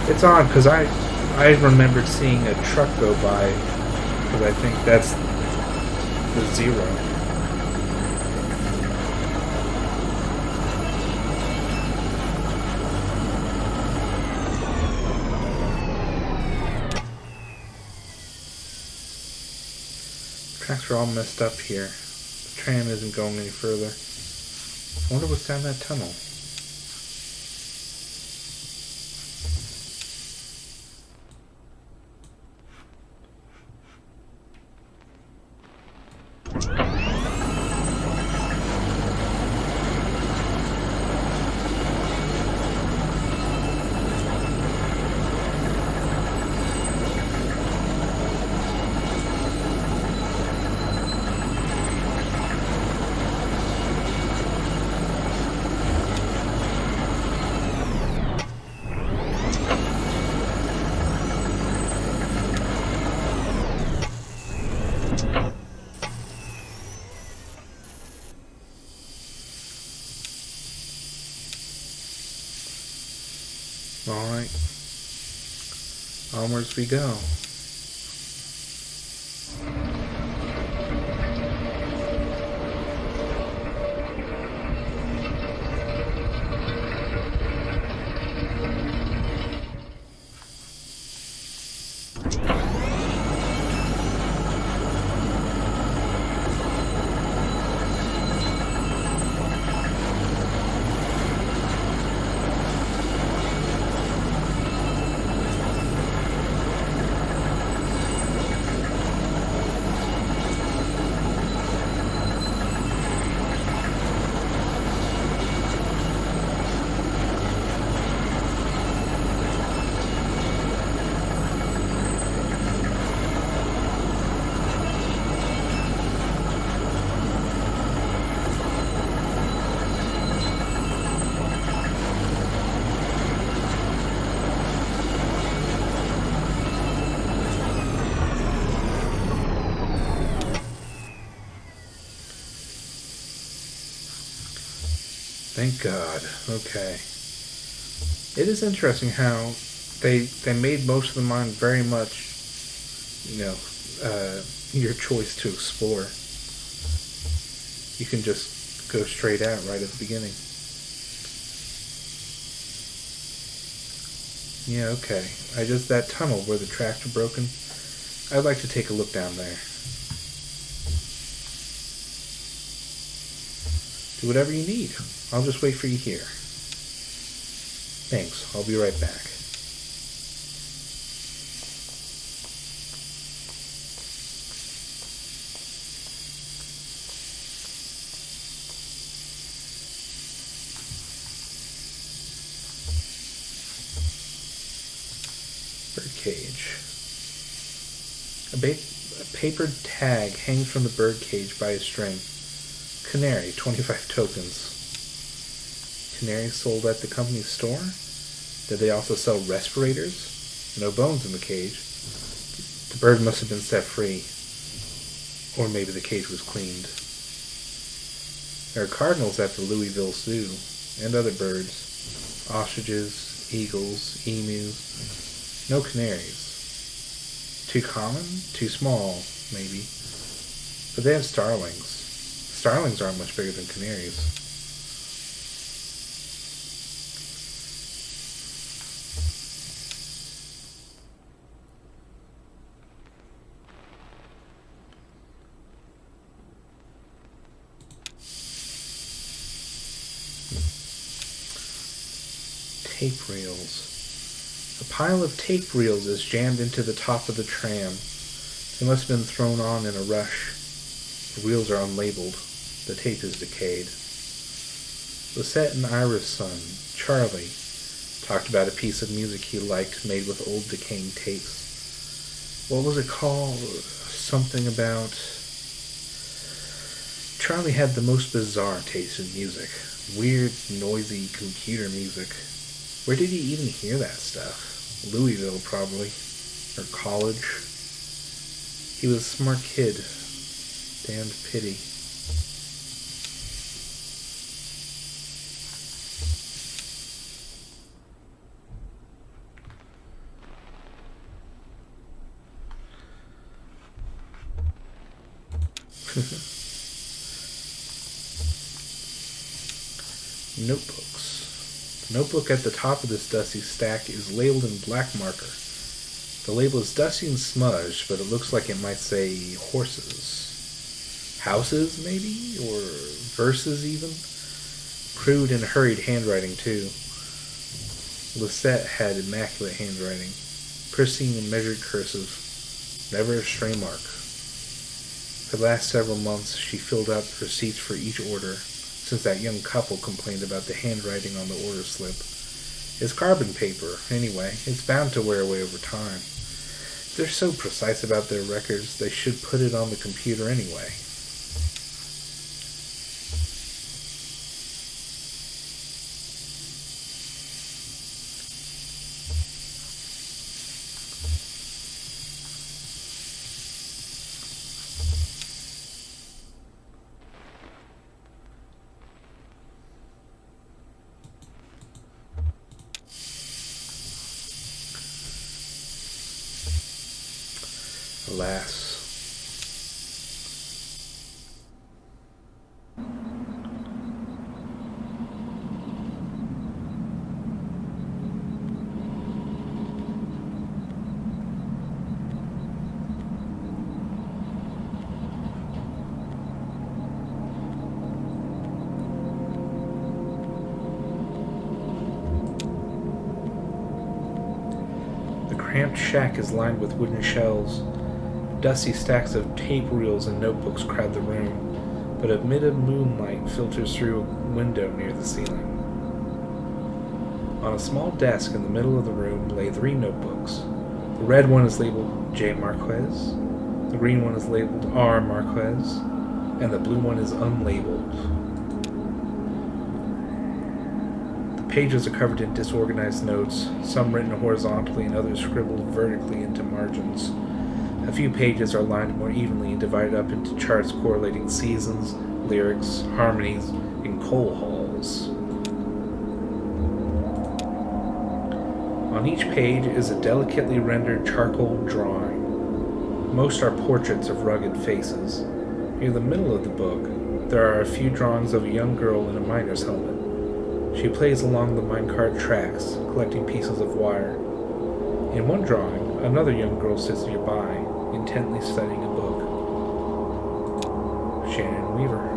It's odd because I remembered seeing a truck go by, because I think that's the 0. Tracks are all messed up here. The tram isn't going any further. I wonder what's down that tunnel. Alright. Onwards we go. Thank God. Okay. It is interesting how they made most of the mine very much, your choice to explore. You can just go straight out right at the beginning. Yeah, okay. That tunnel where the tracks are broken, I'd like to take a look down there. Do whatever you need. I'll just wait for you here. Thanks. I'll be right back. Birdcage. A papered tag hangs from the birdcage by a string. Canary, 25 tokens. Canaries sold at the company's store? Did they also sell respirators? No bones in the cage. The bird must have been set free. Or maybe the cage was cleaned. There are cardinals at the Louisville Zoo, and other birds. Ostriches, eagles, emus. No canaries. Too common? Too small, maybe. But they have starlings. Starlings aren't much bigger than canaries. Tape reels. A pile of tape reels is jammed into the top of the tram. They must have been thrown on in a rush. The reels are unlabeled. The tape is decayed. Lisette and Ira's son, Charlie, talked about a piece of music he liked made with old decaying tapes. What was it called? Something about... Charlie had the most bizarre taste in music. Weird, noisy computer music. Where did he even hear that stuff? Louisville, probably. Or college. He was a smart kid. Damned pity. Notebooks. The notebook at the top of this dusty stack is labeled in black marker. The label is dusty and smudged, but it looks like it might say horses. Houses, maybe? Or verses, even? Crude and hurried handwriting, too. Lisette had immaculate handwriting. Pristine and measured cursive. Never a stray mark. For the last several months, she filled out the receipts for each order, since that young couple complained about the handwriting on the order slip. It's carbon paper, anyway. It's bound to wear away over time. If they're so precise about their records, they should put it on the computer anyway. Alas. The cramped shack is lined with wooden shelves. Dusty stacks of tape reels and notebooks crowd the room, but a bit of moonlight filters through a window near the ceiling. On a small desk in the middle of the room lay 3 notebooks. The red one is labeled J. Marquez, the green one is labeled R. Marquez, and the blue one is unlabeled. The pages are covered in disorganized notes, some written horizontally and others scribbled vertically into margins. A few pages are lined more evenly and divided up into charts correlating seasons, lyrics, harmonies, and coal halls. On each page is a delicately rendered charcoal drawing. Most are portraits of rugged faces. Near the middle of the book, there are a few drawings of a young girl in a miner's helmet. She plays along the minecart tracks, collecting pieces of wire. In one drawing, another young girl sits nearby, intently studying a book. Shannon Weaver.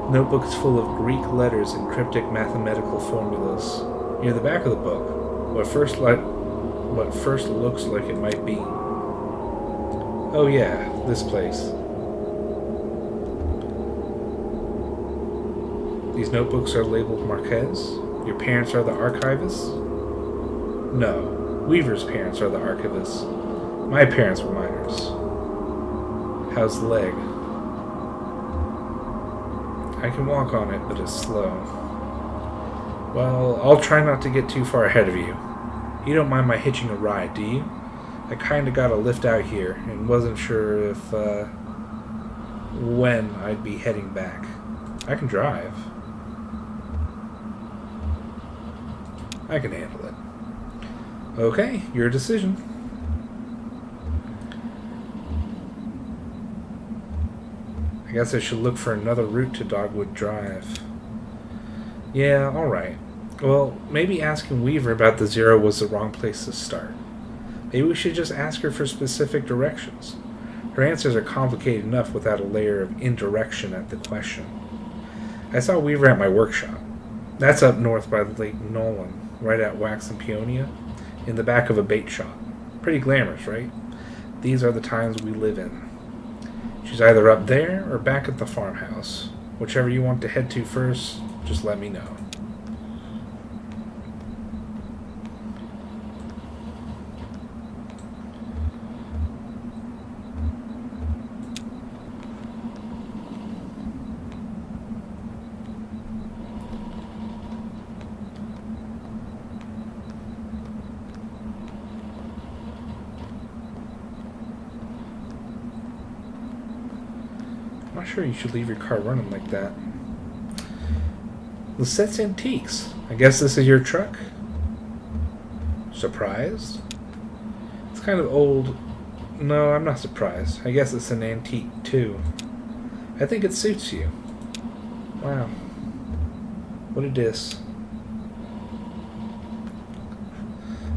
The notebook is full of Greek letters and cryptic mathematical formulas. Near the back of the book, what first looks like it might be. Oh yeah, this place. These notebooks are labeled Marquez. Your parents are the archivists? No, Weaver's parents are the archivists. My parents were miners. How's the leg? I can walk on it, but it's slow. Well, I'll try not to get too far ahead of you. You don't mind my hitching a ride, do you? I kinda got a lift out here, and wasn't sure if, when I'd be heading back. I can drive. I can handle it. Okay, your decision. I guess I should look for another route to Dogwood Drive. Yeah, alright. Well, maybe asking Weaver about the zero was the wrong place to start. Maybe we should just ask her for specific directions. Her answers are complicated enough without a layer of indirection at the question. I saw Weaver at my workshop. That's up north by Lake Nolan, right at Wax and Peonia, in the back of a bait shop. Pretty glamorous, right? These are the times we live in. She's either up there or back at the farmhouse. Whichever you want to head to first, just let me know. I'm not sure you should leave your car running like that. Lisette's Antiques. I guess this is your truck? Surprised? It's kind of old. No, I'm not surprised. I guess it's an antique, too. I think it suits you. Wow. What a diss.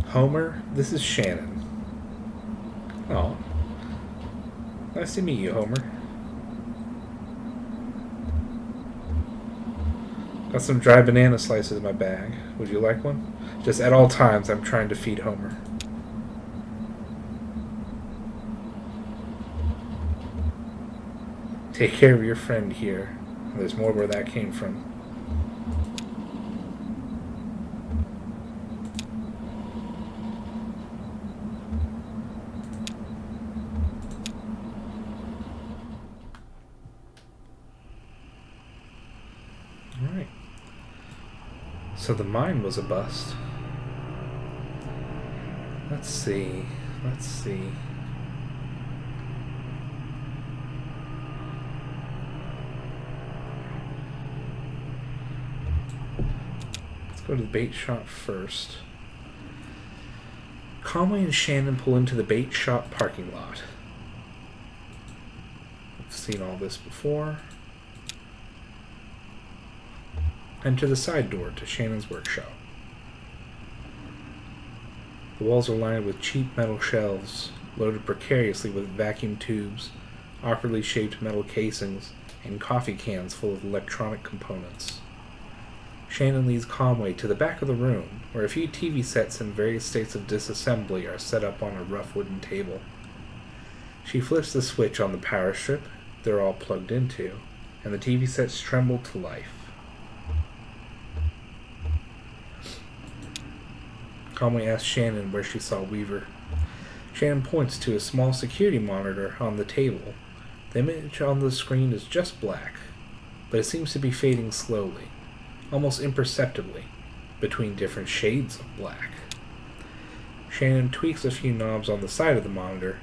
Homer, this is Shannon. Oh. Nice to meet you, Homer. Got some dry banana slices in my bag. Would you like one? Just at all times, I'm trying to feed Homer. Take care of your friend here. There's more where that came from. Alright. So the mine was a bust. Let's see. Let's go to the bait shop first. Conway and Shannon pull into the bait shop parking lot. I've seen all this before. Enter the side door to Shannon's workshop. The walls are lined with cheap metal shelves, loaded precariously with vacuum tubes, awkwardly shaped metal casings, and coffee cans full of electronic components. Shannon leads Conway to the back of the room, where a few TV sets in various states of disassembly are set up on a rough wooden table. She flips the switch on the power strip they're all plugged into, and the TV sets tremble to life. Conway asks Shannon where she saw Weaver. Shannon points to a small security monitor on the table. The image on the screen is just black, but it seems to be fading slowly, almost imperceptibly, between different shades of black. Shannon tweaks a few knobs on the side of the monitor,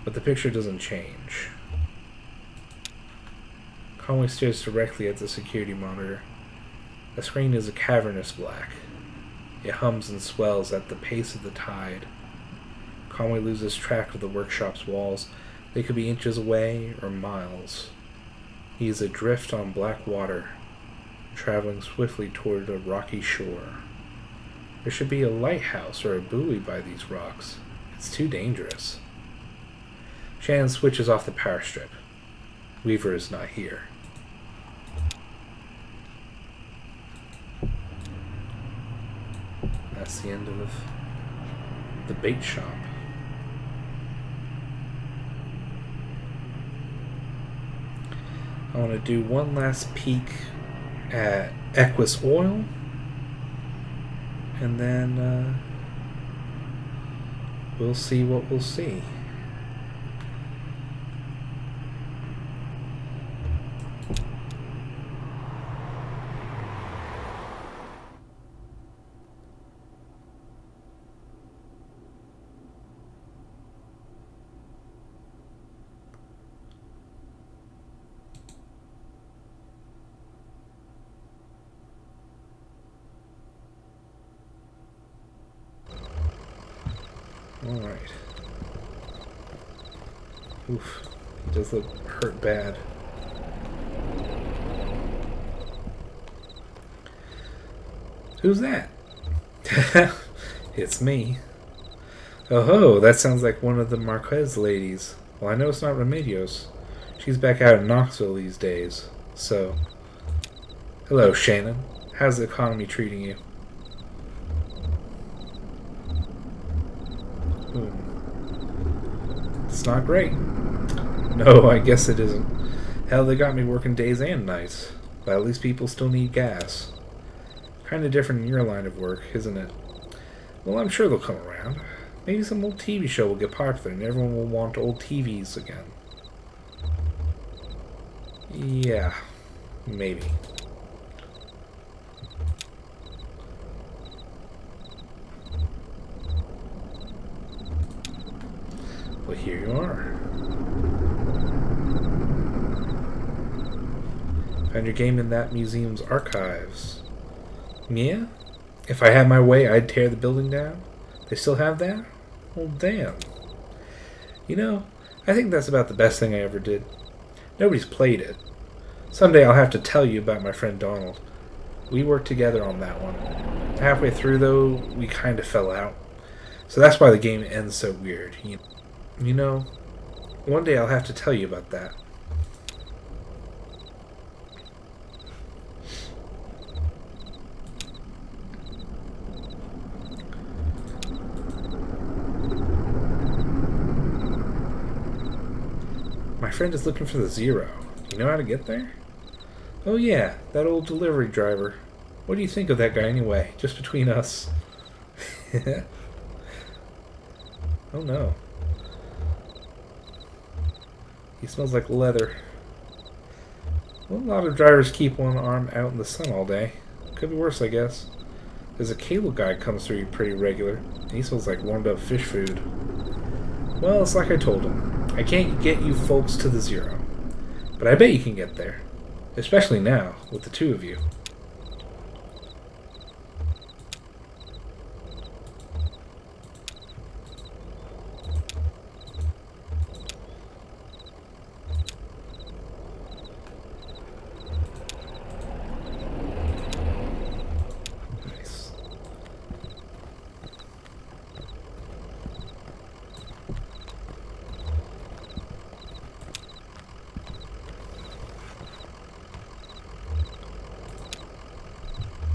but the picture doesn't change. Conway stares directly at the security monitor. The screen is a cavernous black. It hums and swells at the pace of the tide. Conway loses track of the workshop's walls. They could be inches away or miles. He is adrift on black water, traveling swiftly toward a rocky shore. There should be a lighthouse or a buoy by these rocks. It's too dangerous. Shannon switches off the power strip. Weaver is not here. That's the end of the bait shop. I want to do one last peek at Equus Oil, and then we'll see what we'll see. Alright. Oof. It does look hurt bad. Who's that? It's me. Oh ho, that sounds like one of the Marquez ladies. Well, I know it's not Remedios. She's back out in Knoxville these days. So, hello, Shannon. How's the economy treating you? It's not great. No, I guess it isn't. Hell, they got me working days and nights. But at least people still need gas. Kind of different in your line of work, isn't it? Well, I'm sure they'll come around. Maybe some old TV show will get popular and everyone will want old TVs again. Yeah, maybe. Well, here you are. Found your game in that museum's archives. Yeah? If I had my way, I'd tear the building down. They still have that? Well, damn. You know, I think that's about the best thing I ever did. Nobody's played it. Someday I'll have to tell you about my friend Donald. We worked together on that one. Halfway through, though, we kind of fell out. So that's why the game ends so weird. You know, one day I'll have to tell you about that. my friend is looking for the Zero. Do you know how to get there? Oh yeah, that old delivery driver. What do you think of that guy anyway? Just between us. Oh no. He smells like leather. Well, a lot of drivers keep one arm out in the sun all day. Could be worse, I guess. There's a cable guy comes through pretty regular. He smells like warmed up fish food. Well, it's like I told him. I can't get you folks to the Zero. But I bet you can get there. Especially now, with the two of you. Nice.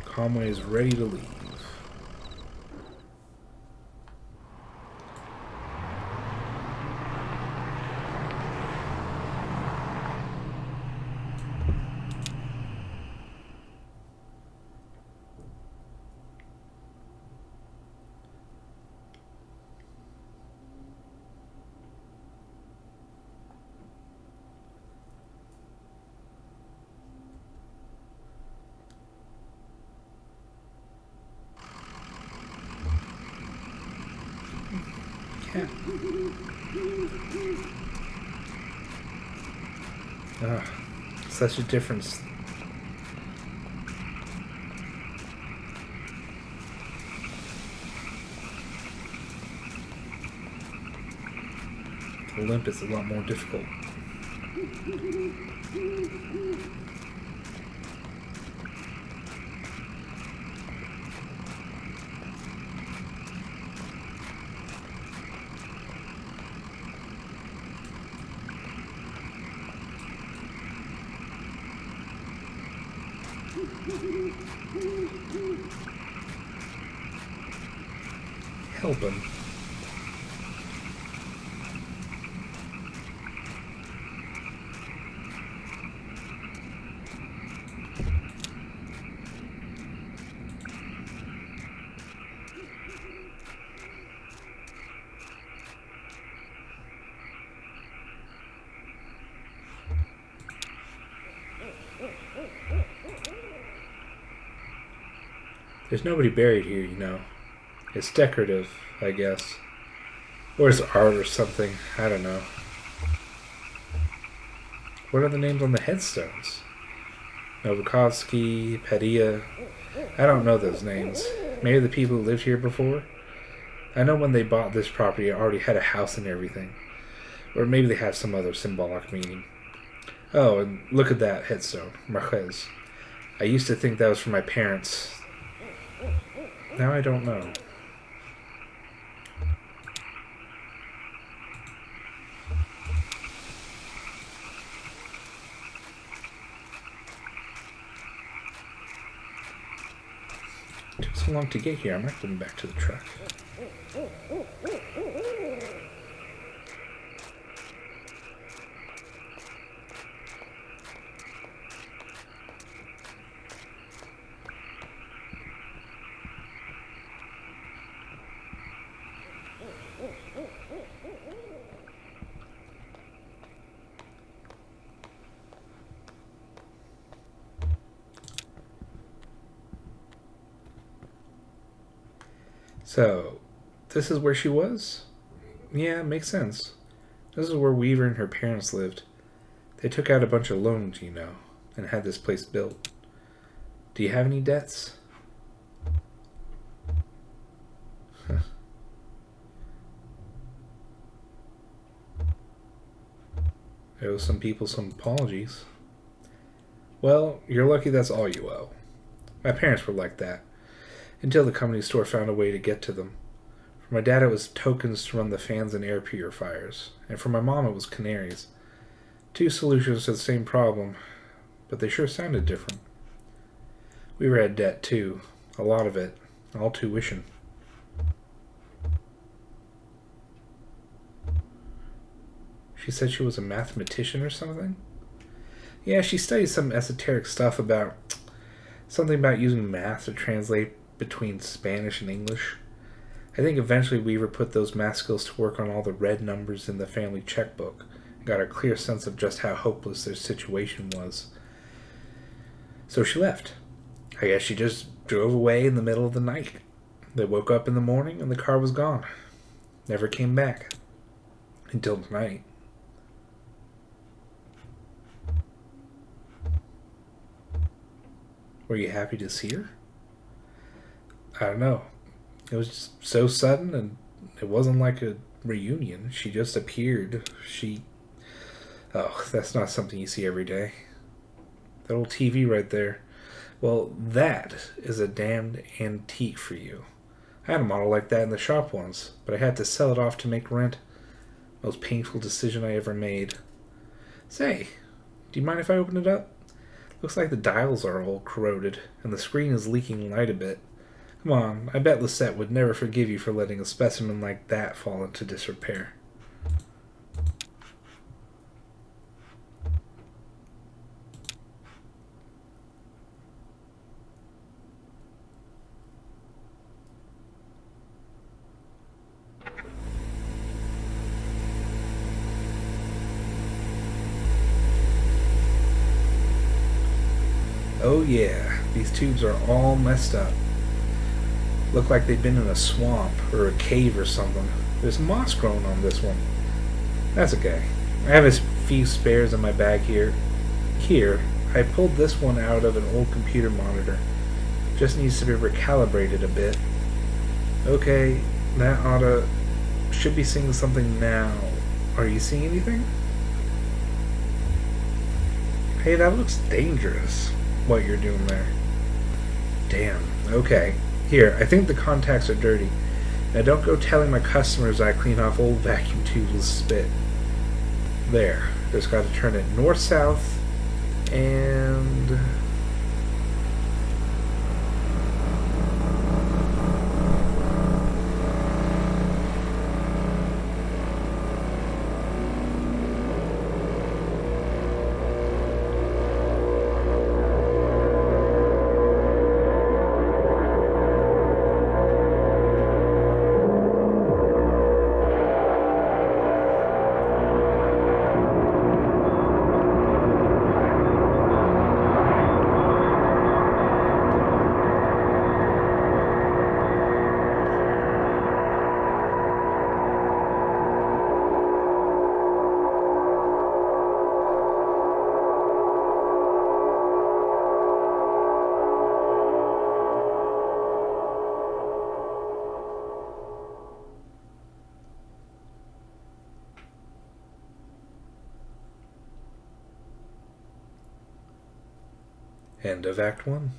Conway is ready to leave. Ah, such a difference. The limp is a lot more difficult. Help him. There's nobody buried here, you know. It's decorative, I guess. Or it's art or something. I don't know. What are the names on the headstones? Novakovsky, Padilla. I don't know those names. Maybe the people who lived here before? I know when they bought this property, it already had a house and everything. Or maybe they have some other symbolic meaning. Oh, and look at that headstone. Marquez. I used to think that was for my parents. Now I don't know. It took so long to get here, I'm not going back to the truck. So, this is where she was? Yeah, makes sense. This is where Weaver and her parents lived. They took out a bunch of loans, you know, and had this place built. Do you have any debts? Huh. I owe some people some apologies. Well, you're lucky that's all you owe. My parents were like that. Until the company store found a way to get to them. For my dad, it was tokens to run the fans and air purifiers. And for my mom, it was canaries. Two solutions to the same problem, but they sure sounded different. We were at debt, too. A lot of it. All tuition. She said she was a mathematician or something. Yeah, she studied some esoteric stuff about something about using math to translate between Spanish and English. I think eventually Weaver put those math skills to work on all the red numbers in the family checkbook and got a clear sense of just how hopeless their situation was. So she left. I guess she just drove away in the middle of the night. They woke up in the morning and the car was gone. Never came back. Until tonight. Were you happy to see her? I don't know. It was just so sudden, and it wasn't like a reunion. She just appeared. Oh, that's not something you see every day. That old TV right there. Well, that is a damned antique for you. I had a model like that in the shop once, but I had to sell it off to make rent. Most painful decision I ever made. Say, do you mind if I open it up? Looks like the dials are all corroded, and the screen is leaking light a bit. Come on, I bet Lisette would never forgive you for letting a specimen like that fall into disrepair. Oh yeah, these tubes are all messed up. Look like they've been in a swamp or a cave or something. There's moss growing on this one. That's okay. I have a few spares in my bag here. I pulled this one out of an old computer monitor. Just needs to be recalibrated a bit. Okay, that should be seeing something now. Are you seeing anything? Hey, that looks dangerous, what you're doing there. Damn, okay. Here, I think the contacts are dirty. Now don't go telling my customers I clean off old vacuum tubes with spit. There. Just got to turn it north-south and... End of Act 1.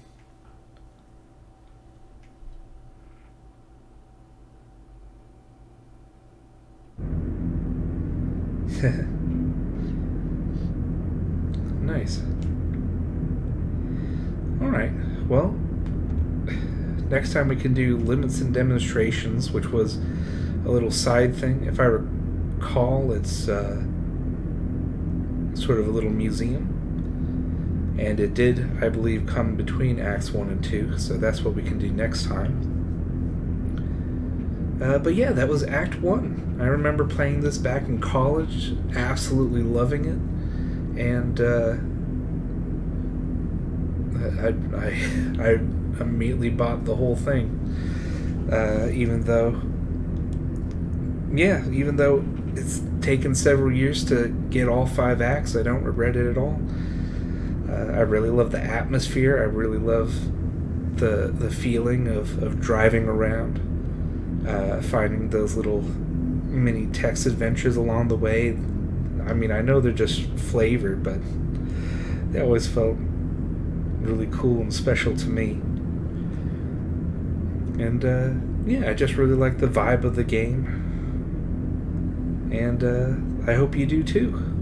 Nice. Alright, well, next time we can do limits and demonstrations, which was a little side thing. If I recall, it's sort of a little museum. And it did, I believe, come between Acts 1 and 2, so that's what we can do next time. But yeah, that was Act 1. I remember playing this back in college, absolutely loving it, and I immediately bought the whole thing, even though it's taken several years to get all 5 acts. I don't regret it at all. I really love the atmosphere. I really love the feeling of driving around, finding those little mini text adventures along the way. I mean, I know they're just flavor, but they always felt really cool and special to me. And yeah, I just really like the vibe of the game. And I hope you do too.